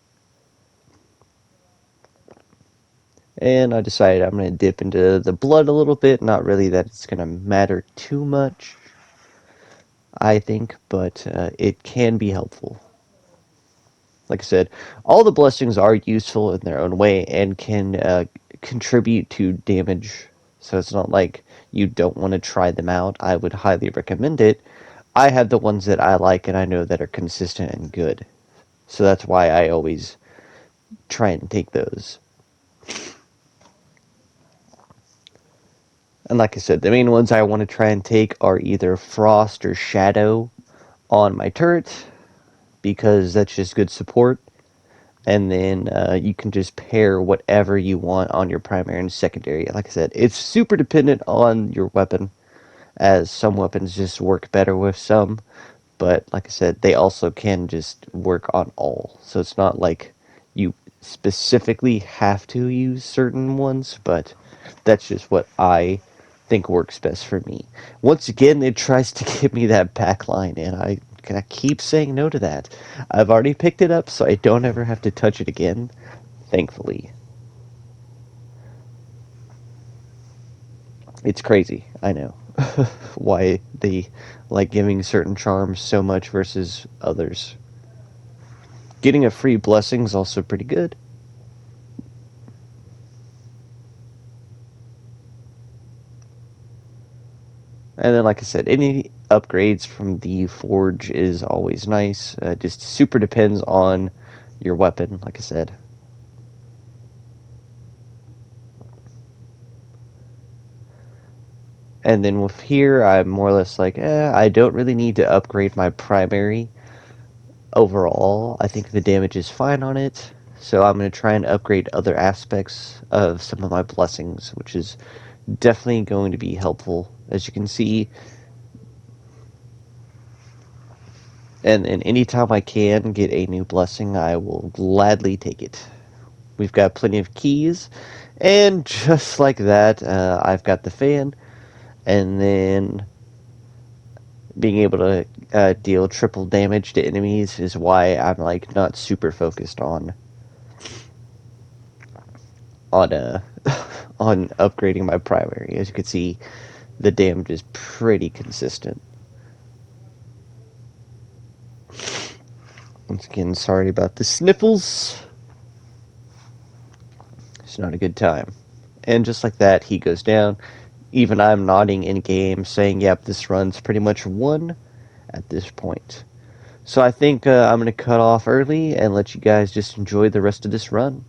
And I decided I'm going to dip into the blood a little bit. Not really that it's going to matter too much, I think, but it can be helpful. Like I said, all the blessings are useful in their own way and can contribute to damage. So it's not like you don't want to try them out. I would highly recommend it. I have the ones that I like and I know that are consistent and good. So that's why I always try and take those. And like I said, the main ones I want to try and take are either Frost or Shadow on my turret, because that's just good support. And then you can just pair whatever you want on your primary and secondary. Like I said, it's super dependent on your weapon, as some weapons just work better with some. But like I said, they also can just work on all. So it's not like you specifically have to use certain ones, but that's just what I think works best for me. Once again, it tries to give me that backline, and I keep saying no to that. I've already picked it up, so I don't ever have to touch it again, thankfully. It's crazy, I know. Why they like giving certain charms so much versus others. Getting a free blessing is also pretty good. And then, like I said, any upgrades from the forge is always nice. Just super depends on your weapon, like I said. And then with here, I'm more or less like, I don't really need to upgrade my primary overall. I think the damage is fine on it. So I'm going to try and upgrade other aspects of some of my blessings, which is definitely going to be helpful. As you can see, and anytime I can get a new blessing, I will gladly take it. We've got plenty of keys, and just like that, I've got the fan, and then being able to deal triple damage to enemies is why I'm like not super focused on on upgrading my primary. As you can see, the damage is pretty consistent. Once again, sorry about the sniffles. It's not a good time. And just like that, he goes down. Even I'm nodding in game, saying, "Yep, this run's pretty much won at this point." So I think I'm going to cut off early and let you guys just enjoy the rest of this run.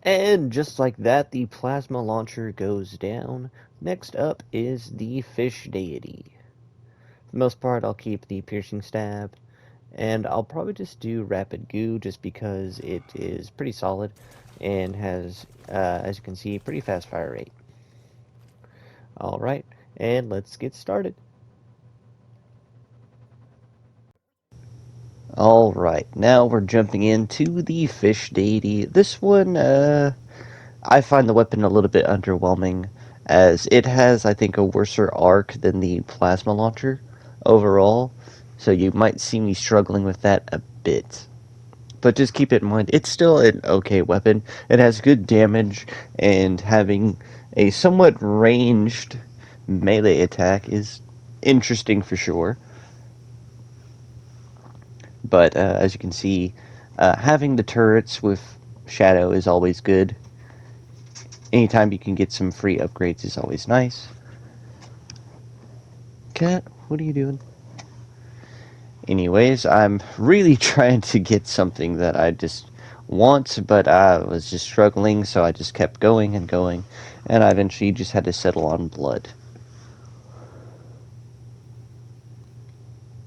And just like that, the plasma launcher goes down. Next up is the fish deity. For the most part, I'll keep the piercing stab, and I'll probably just do rapid goo just because it is pretty solid and has, as you can see, pretty fast fire rate. Alright, and let's get started. Alright, now we're jumping into the fish deity. This one, I find the weapon a little bit underwhelming, as it has, I think, a worser arc than the plasma launcher overall, so you might see me struggling with that a bit. But just keep it in mind, it's still an okay weapon. It has good damage, and having a somewhat ranged melee attack is interesting for sure. But as you can see, having the turrets with Shadow is always good. Anytime you can get some free upgrades is always nice. Cat, what are you doing? Anyways, I'm really trying to get something that I just want, but I was just struggling, so I just kept going and going, and I eventually just had to settle on blood.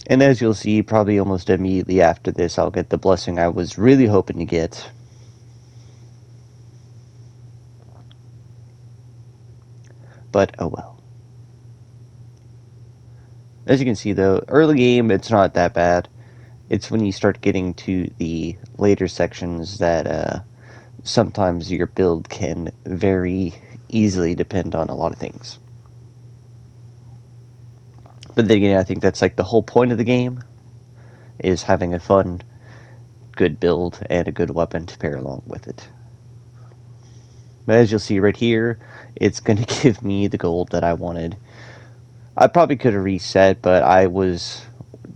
And as you'll see, probably almost immediately after this, I'll get the blessing I was really hoping to get. But oh well. As you can see though, early game, it's not that bad. It's when you start getting to the later sections that sometimes your build can very easily depend on a lot of things. But then again, I think that's like the whole point of the game, is having a fun, good build and a good weapon to pair along with it. But as you'll see right here, it's going to give me the gold that I wanted. I probably could have reset, but I was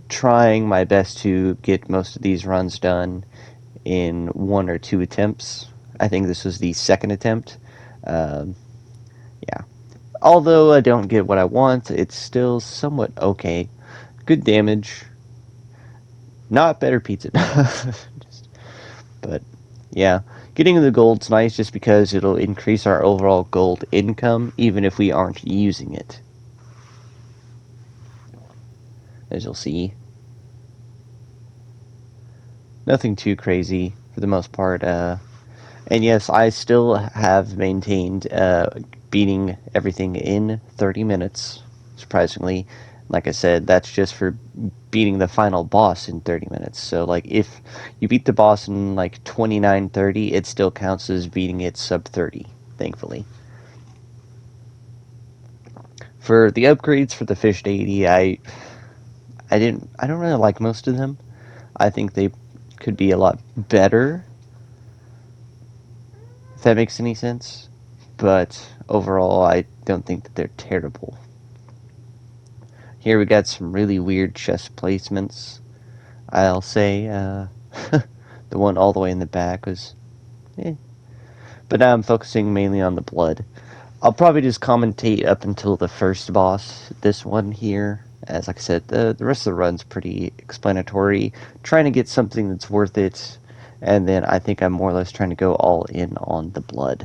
trying my best to get most of these runs done in 1 or 2 attempts. I think this was the second attempt. Um, yeah. Although I don't get what I want, it's still somewhat okay. Good damage. Not better pizza. Just, but yeah, getting the gold's nice just because it'll increase our overall gold income even if we aren't using it. As you'll see. Nothing too crazy for the most part. And yes, I still have maintained beating everything in 30 minutes, surprisingly. Like I said, that's just for beating the final boss in 30 minutes. So, like, if you beat the boss in, like, 29:30, it still counts as beating it sub 30, thankfully. For the upgrades for the fish deity, I don't really like most of them. I think they could be a lot better, if that makes any sense. But overall, I don't think that they're terrible. Here we got some really weird chest placements. I'll say the one all the way in the back was, eh. But now I'm focusing mainly on the blood. I'll probably just commentate up until the first boss, this one here. As like I said, the rest of the run's pretty explanatory. Trying to get something that's worth it, and then I think I'm more or less trying to go all in on the blood.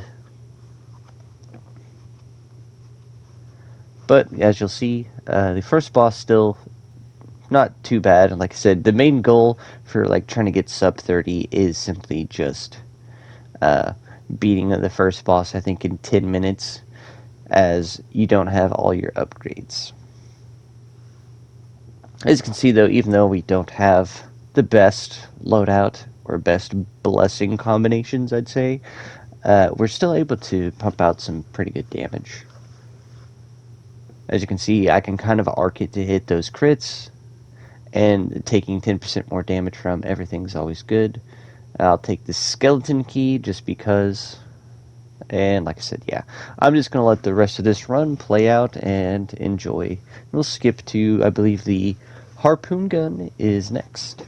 But as you'll see, the first boss still not too bad. And like I said, the main goal for like trying to get sub 30 is simply just uh, beating the first boss, I think, in 10 minutes, as you don't have all your upgrades. As you can see, though, even though we don't have the best loadout or best blessing combinations, I'd say, we're still able to pump out some pretty good damage. As you can see, I can kind of arc it to hit those crits, and taking 10% more damage from everything's always good. I'll take the skeleton key just because, and like I said, yeah, I'm just going to let the rest of this run play out and enjoy. We'll skip to, I believe, the harpoon gun is next.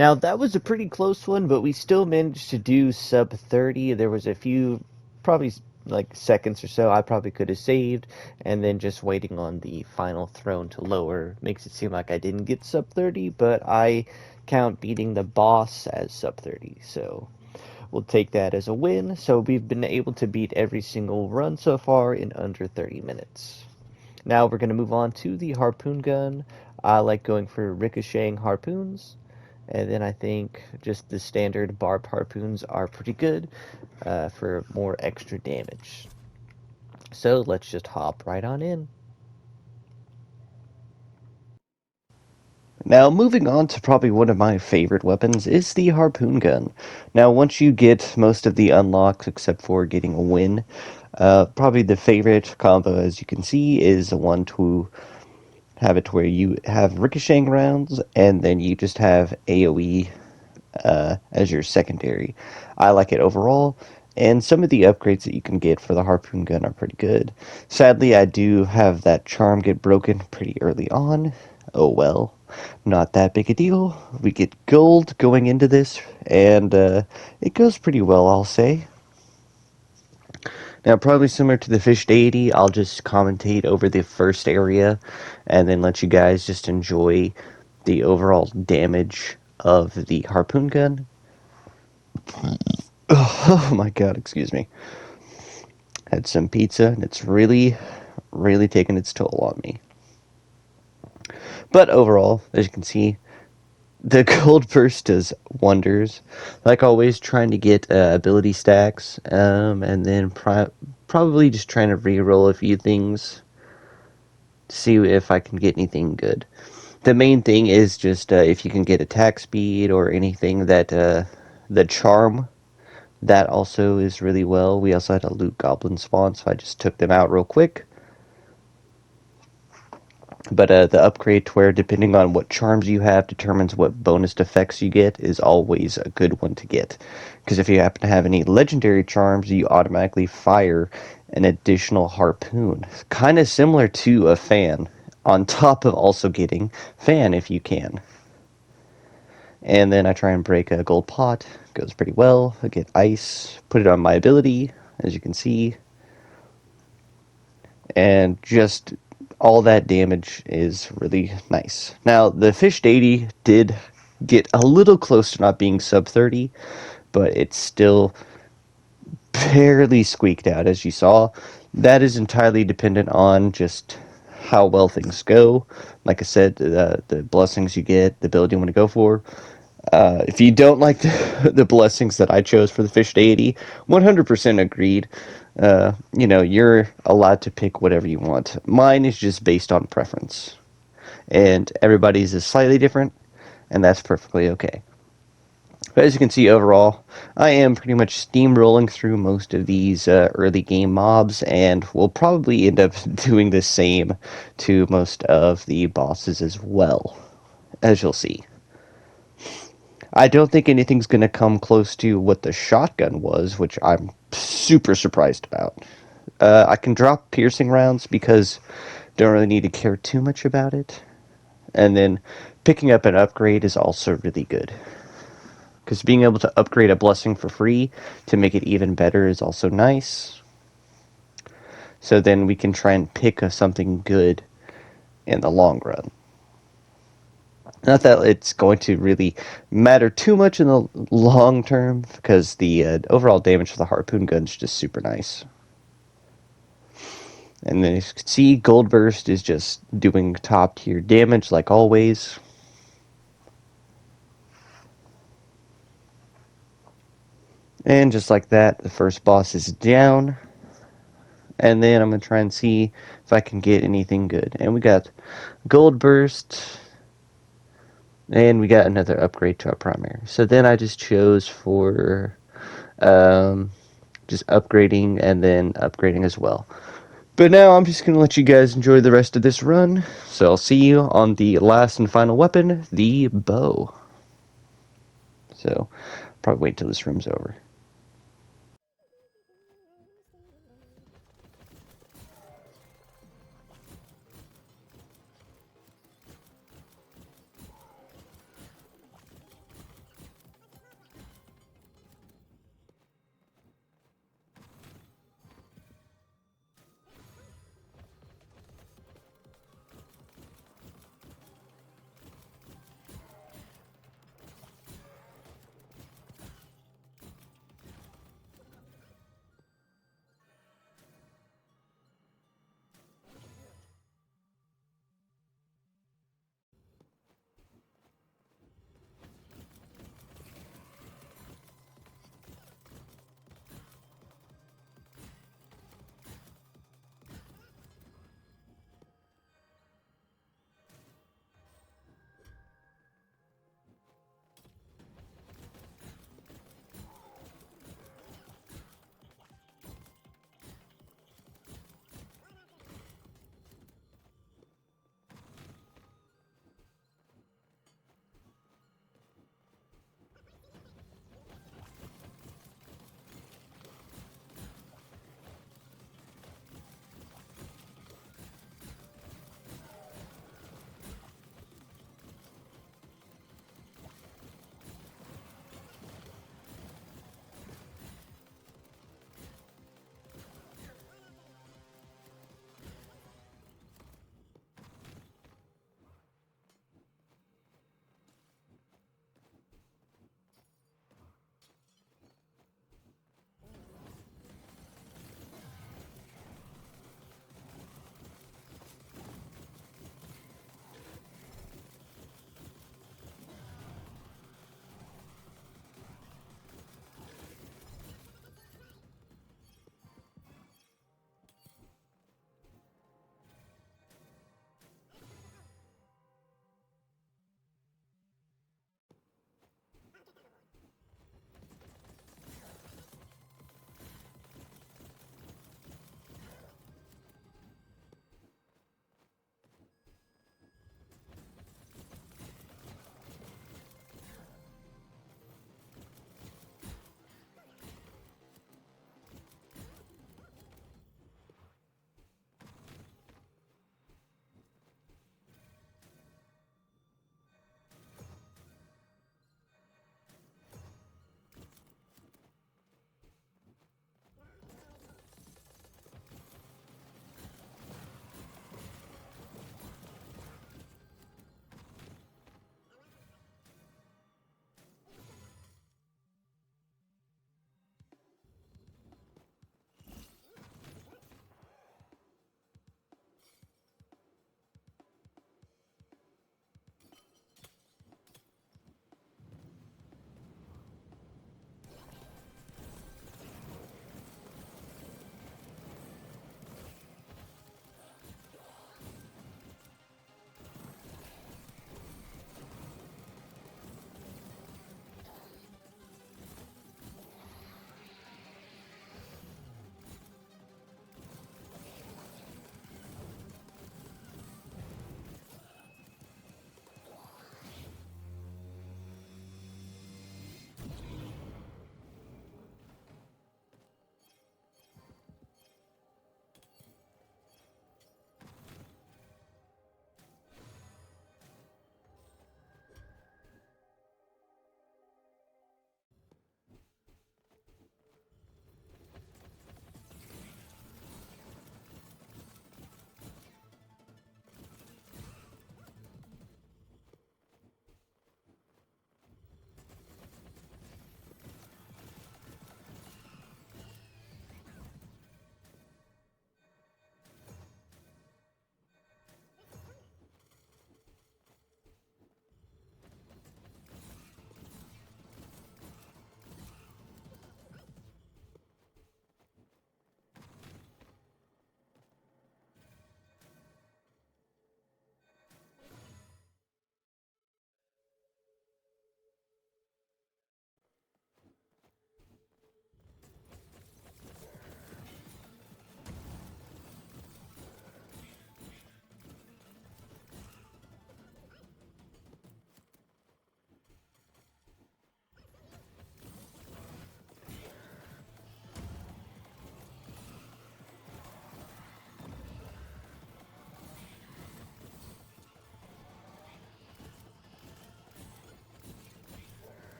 Now, that was a pretty close one, but we still managed to do sub 30. There was a few, probably like seconds or so, I probably could have saved, and then just waiting on the final throne to lower makes it seem like I didn't get sub 30, but I count beating the boss as sub 30, so we'll take that as a win. So we've been able to beat every single run so far in under 30 minutes. Now we're going to move on to the harpoon gun. I like going for ricocheting harpoons. And then I think just the standard barbed harpoons are pretty good for more extra damage. So let's just hop right on in. Now, moving on to probably one of my favorite weapons is the harpoon gun. Now, once you get most of the unlocks except for getting a win, probably the favorite combo, as you can see, is the one to have it where you have ricocheting rounds and then you just have AoE as your secondary. I like it overall, and some of the upgrades that you can get for the harpoon gun are pretty good. Sadly, I do have that charm get broken pretty early on. Oh well, not that big a deal. We get gold going into this, and it goes pretty well, I'll say. Now, probably similar to the fish deity, I'll just commentate over the first area and then let you guys just enjoy the overall damage of the harpoon gun. Oh my god, excuse me. Had some pizza and it's really, really taken its toll on me. But overall, as you can see, the gold burst does wonders. Like always, trying to get ability stacks, and then probably just trying to re-roll a few things to see if I can get anything good. The main thing is just if you can get attack speed or anything that the charm. That also is really well. We also had a loot goblin spawn, so I just took them out real quick. But the upgrade to where depending on what charms you have determines what bonus effects you get is always a good one to get. Because if you happen to have any legendary charms, you automatically fire an additional harpoon. Kind of similar to a fan, on top of also getting fan if you can. And then I try and break a gold pot. Goes pretty well. I get ice, put it on my ability, as you can see. And just all that damage is really nice. Now, the fish deity did get a little close to not being sub 30, but it's still barely squeaked out, as you saw. That is entirely dependent on just how well things go. Like I said, the blessings you get, the ability you want to go for. If you don't like the blessings that I chose for the fish deity, 100% agreed. You're allowed to pick whatever you want. Mine is just based on preference. And everybody's is slightly different, and that's perfectly okay. But as you can see overall, I am pretty much steamrolling through most of these early game mobs, and we'll probably end up doing the same to most of the bosses as well, as you'll see. I don't think anything's going to come close to what the shotgun was, which I'm super surprised about. I can drop piercing rounds because don't really need to care too much about it. And then picking up an upgrade is also really good. Because being able to upgrade a blessing for free to make it even better is also nice. So then we can try and pick something good in the long run. Not that it's going to really matter too much in the long term, because the overall damage for the harpoon gun is just super nice. And then as you can see, Gold Burst is just doing top tier damage like always. And just like that, the first boss is down. And then I'm going to try and see if I can get anything good. And we got Gold Burst. And we got another upgrade to our primary. So then I just chose for just upgrading and then upgrading as well. But now I'm just going to let you guys enjoy the rest of this run. So I'll see you on the last and final weapon, the bow. So probably wait till this room's over.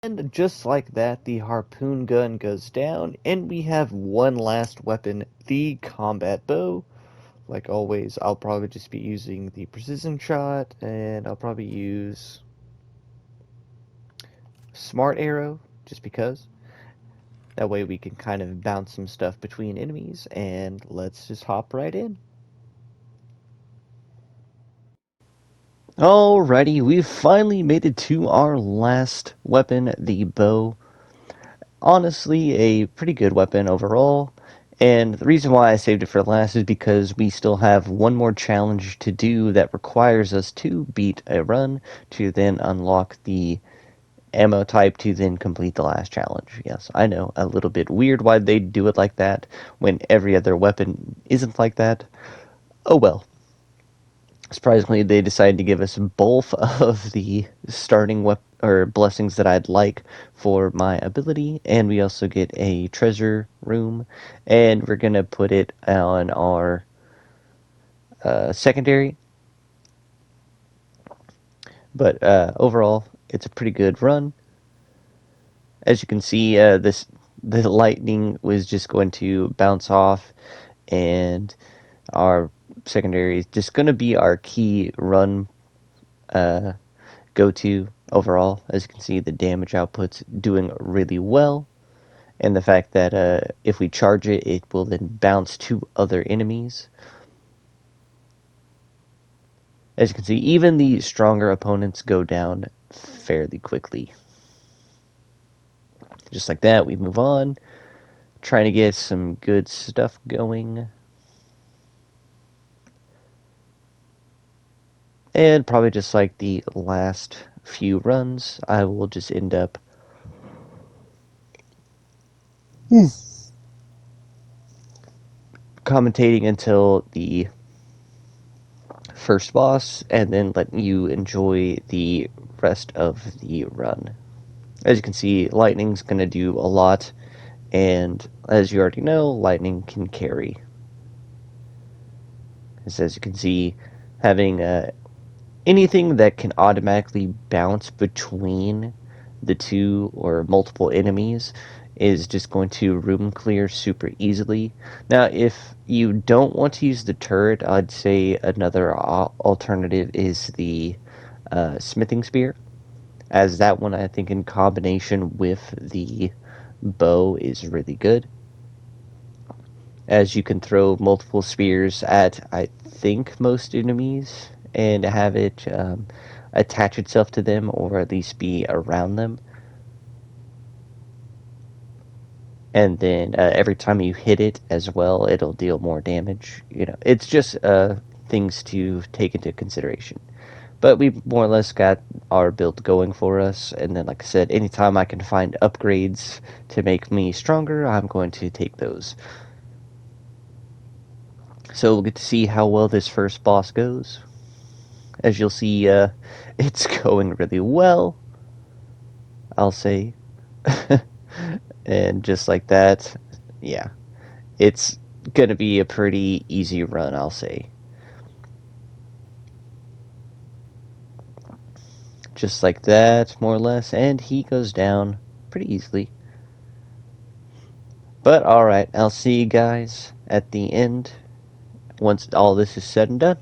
And just like that, the harpoon gun goes down, and we have one last weapon, the combat bow. Like always, I'll probably just be using the precision shot, and I'll probably use smart arrow, just because. That way we can kind of bounce some stuff between enemies, and let's just hop right in. Alrighty, we've finally made it to our last weapon, the bow. Honestly, a pretty good weapon overall. And the reason why I saved it for last is because we still have one more challenge to do that requires us to beat a run to then unlock the ammo type to then complete the last challenge. Yes, I know, a little bit weird why they do it like that when every other weapon isn't like that. Oh well. Surprisingly, they decided to give us both of the starting or blessings that I'd like for my ability, and we also get a treasure room, and we're gonna put it on our secondary. But overall, it's a pretty good run. As you can see, the lightning was just going to bounce off, and our secondary is just going to be our key run go-to overall. As you can see, the damage output's doing really well, and the fact that if we charge it, it will then bounce to other enemies. As you can see, even the stronger opponents go down fairly quickly. Just like that, we move on, trying to get some good stuff going. And probably just like the last few runs, I will just end up commentating until the first boss and then let you enjoy the rest of the run. As you can see, lightning's going to do a lot, and as you already know, lightning can carry. As you can see, having anything that can automatically bounce between the two or multiple enemies is just going to room clear super easily. Now, if you don't want to use the turret, I'd say another alternative is the smithing spear, as that one I think in combination with the bow is really good, as you can throw multiple spears at I think most enemies and have it attach itself to them or at least be around them. And then every time you hit it as well, it'll deal more damage. You know, it's just things to take into consideration. But we more or less got our build going for us. And then, like I said, anytime I can find upgrades to make me stronger, I'm going to take those. So we'll get to see how well this first boss goes. As you'll see, it's going really well, I'll say. And just like that, yeah, it's gonna be a pretty easy run, I'll say. Just like that, more or less, and he goes down pretty easily. But alright, I'll see you guys at the end once all this is said and done.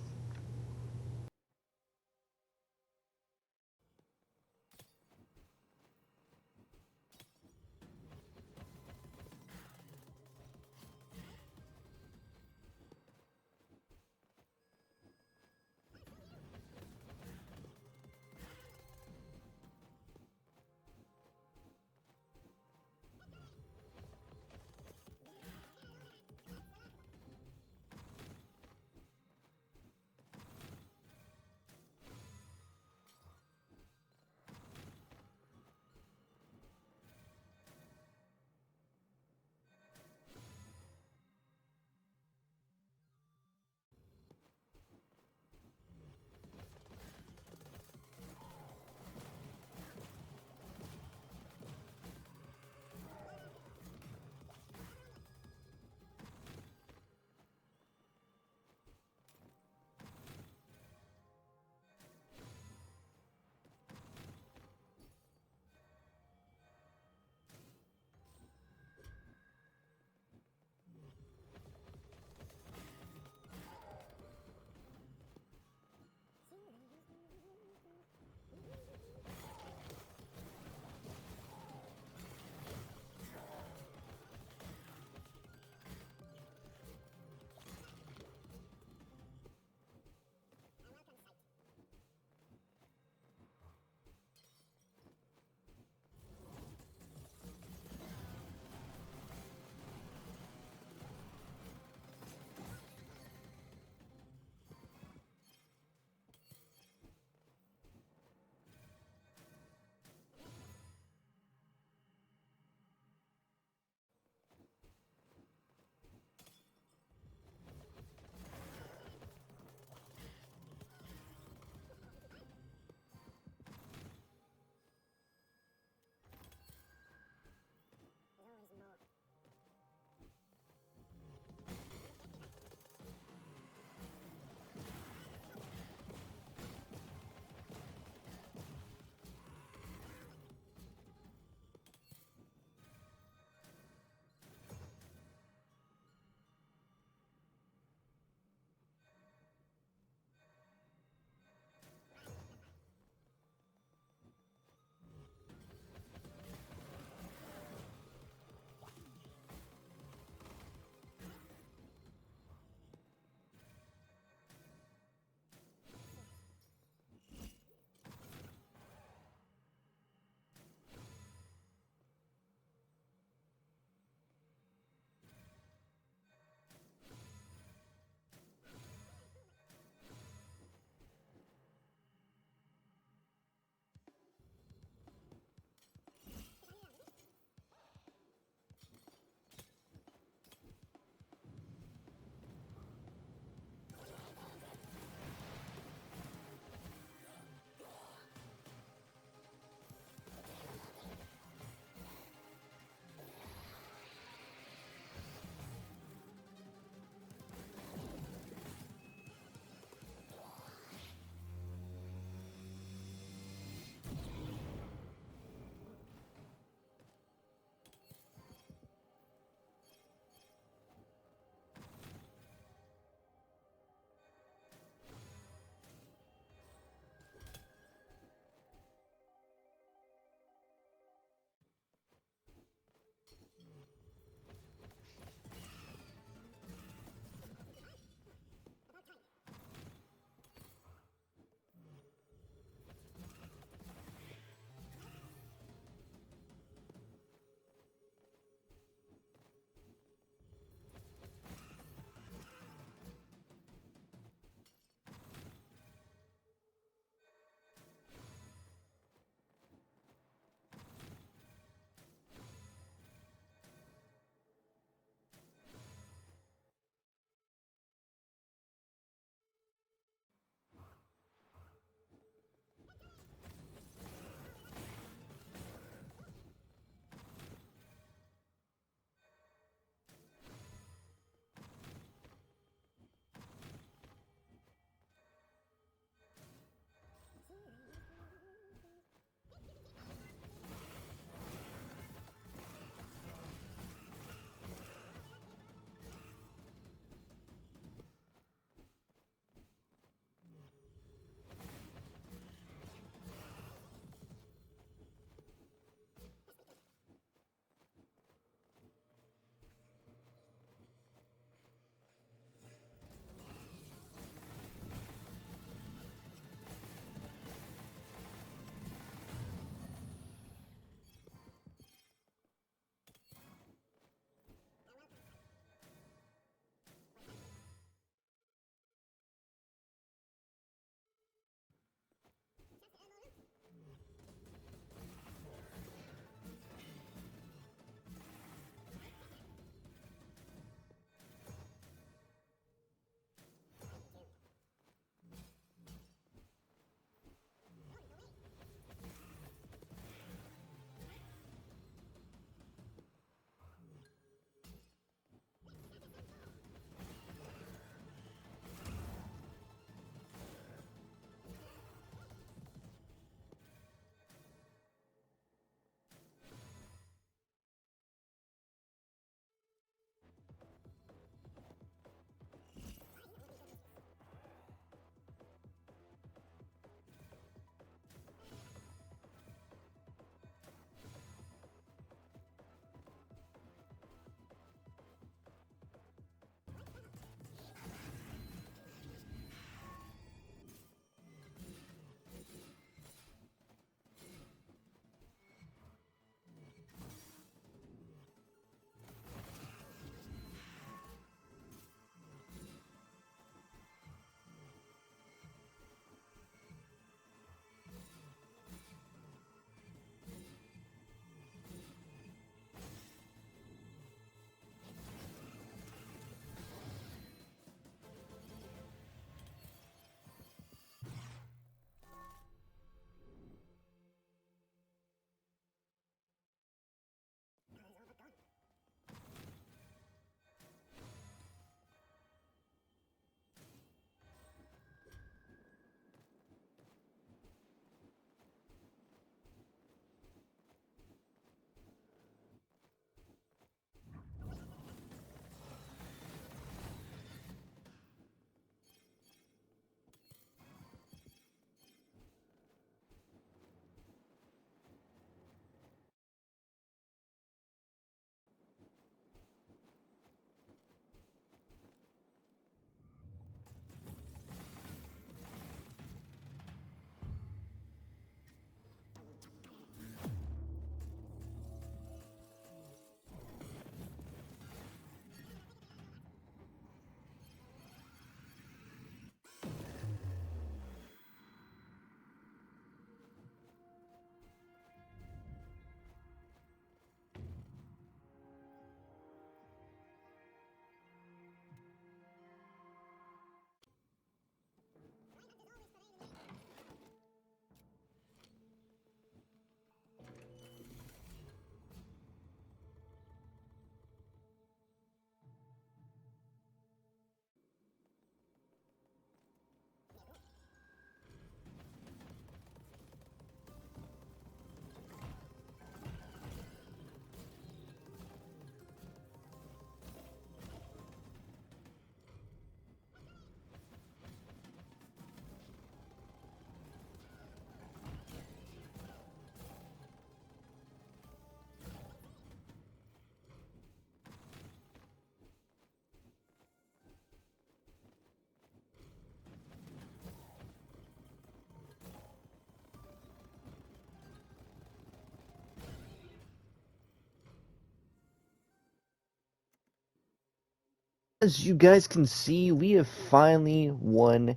As you guys can see, we have finally won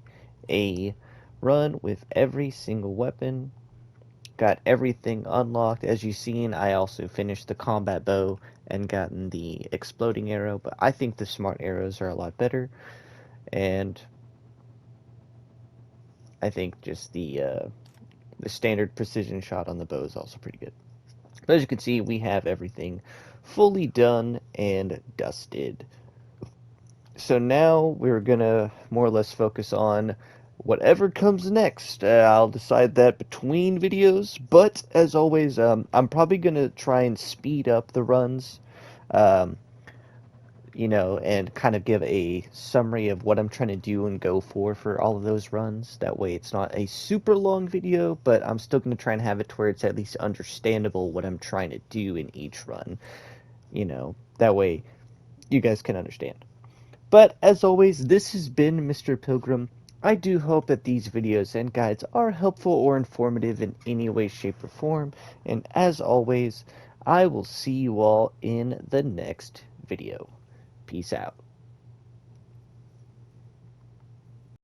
a run with every single weapon. Got everything unlocked. As you've seen, I also finished the combat bow and gotten the exploding arrow, but I think the smart arrows are a lot better. And I think just the standard precision shot on the bow is also pretty good. But as you can see, we have everything fully done and dusted. So now we're gonna more or less focus on whatever comes next. I'll decide that between videos, but as always, I'm probably gonna try and speed up the runs, um, and kind of give a summary of what I'm trying to do and go for all of those runs. That way it's not a super long video, but I'm still gonna try and have it to where it's at least understandable what I'm trying to do in each run. That way you guys can understand. But as always, this has been Mr. Pilgrim. I do hope that these videos and guides are helpful or informative in any way, shape, or form. And as always, I will see you all in the next video. Peace out.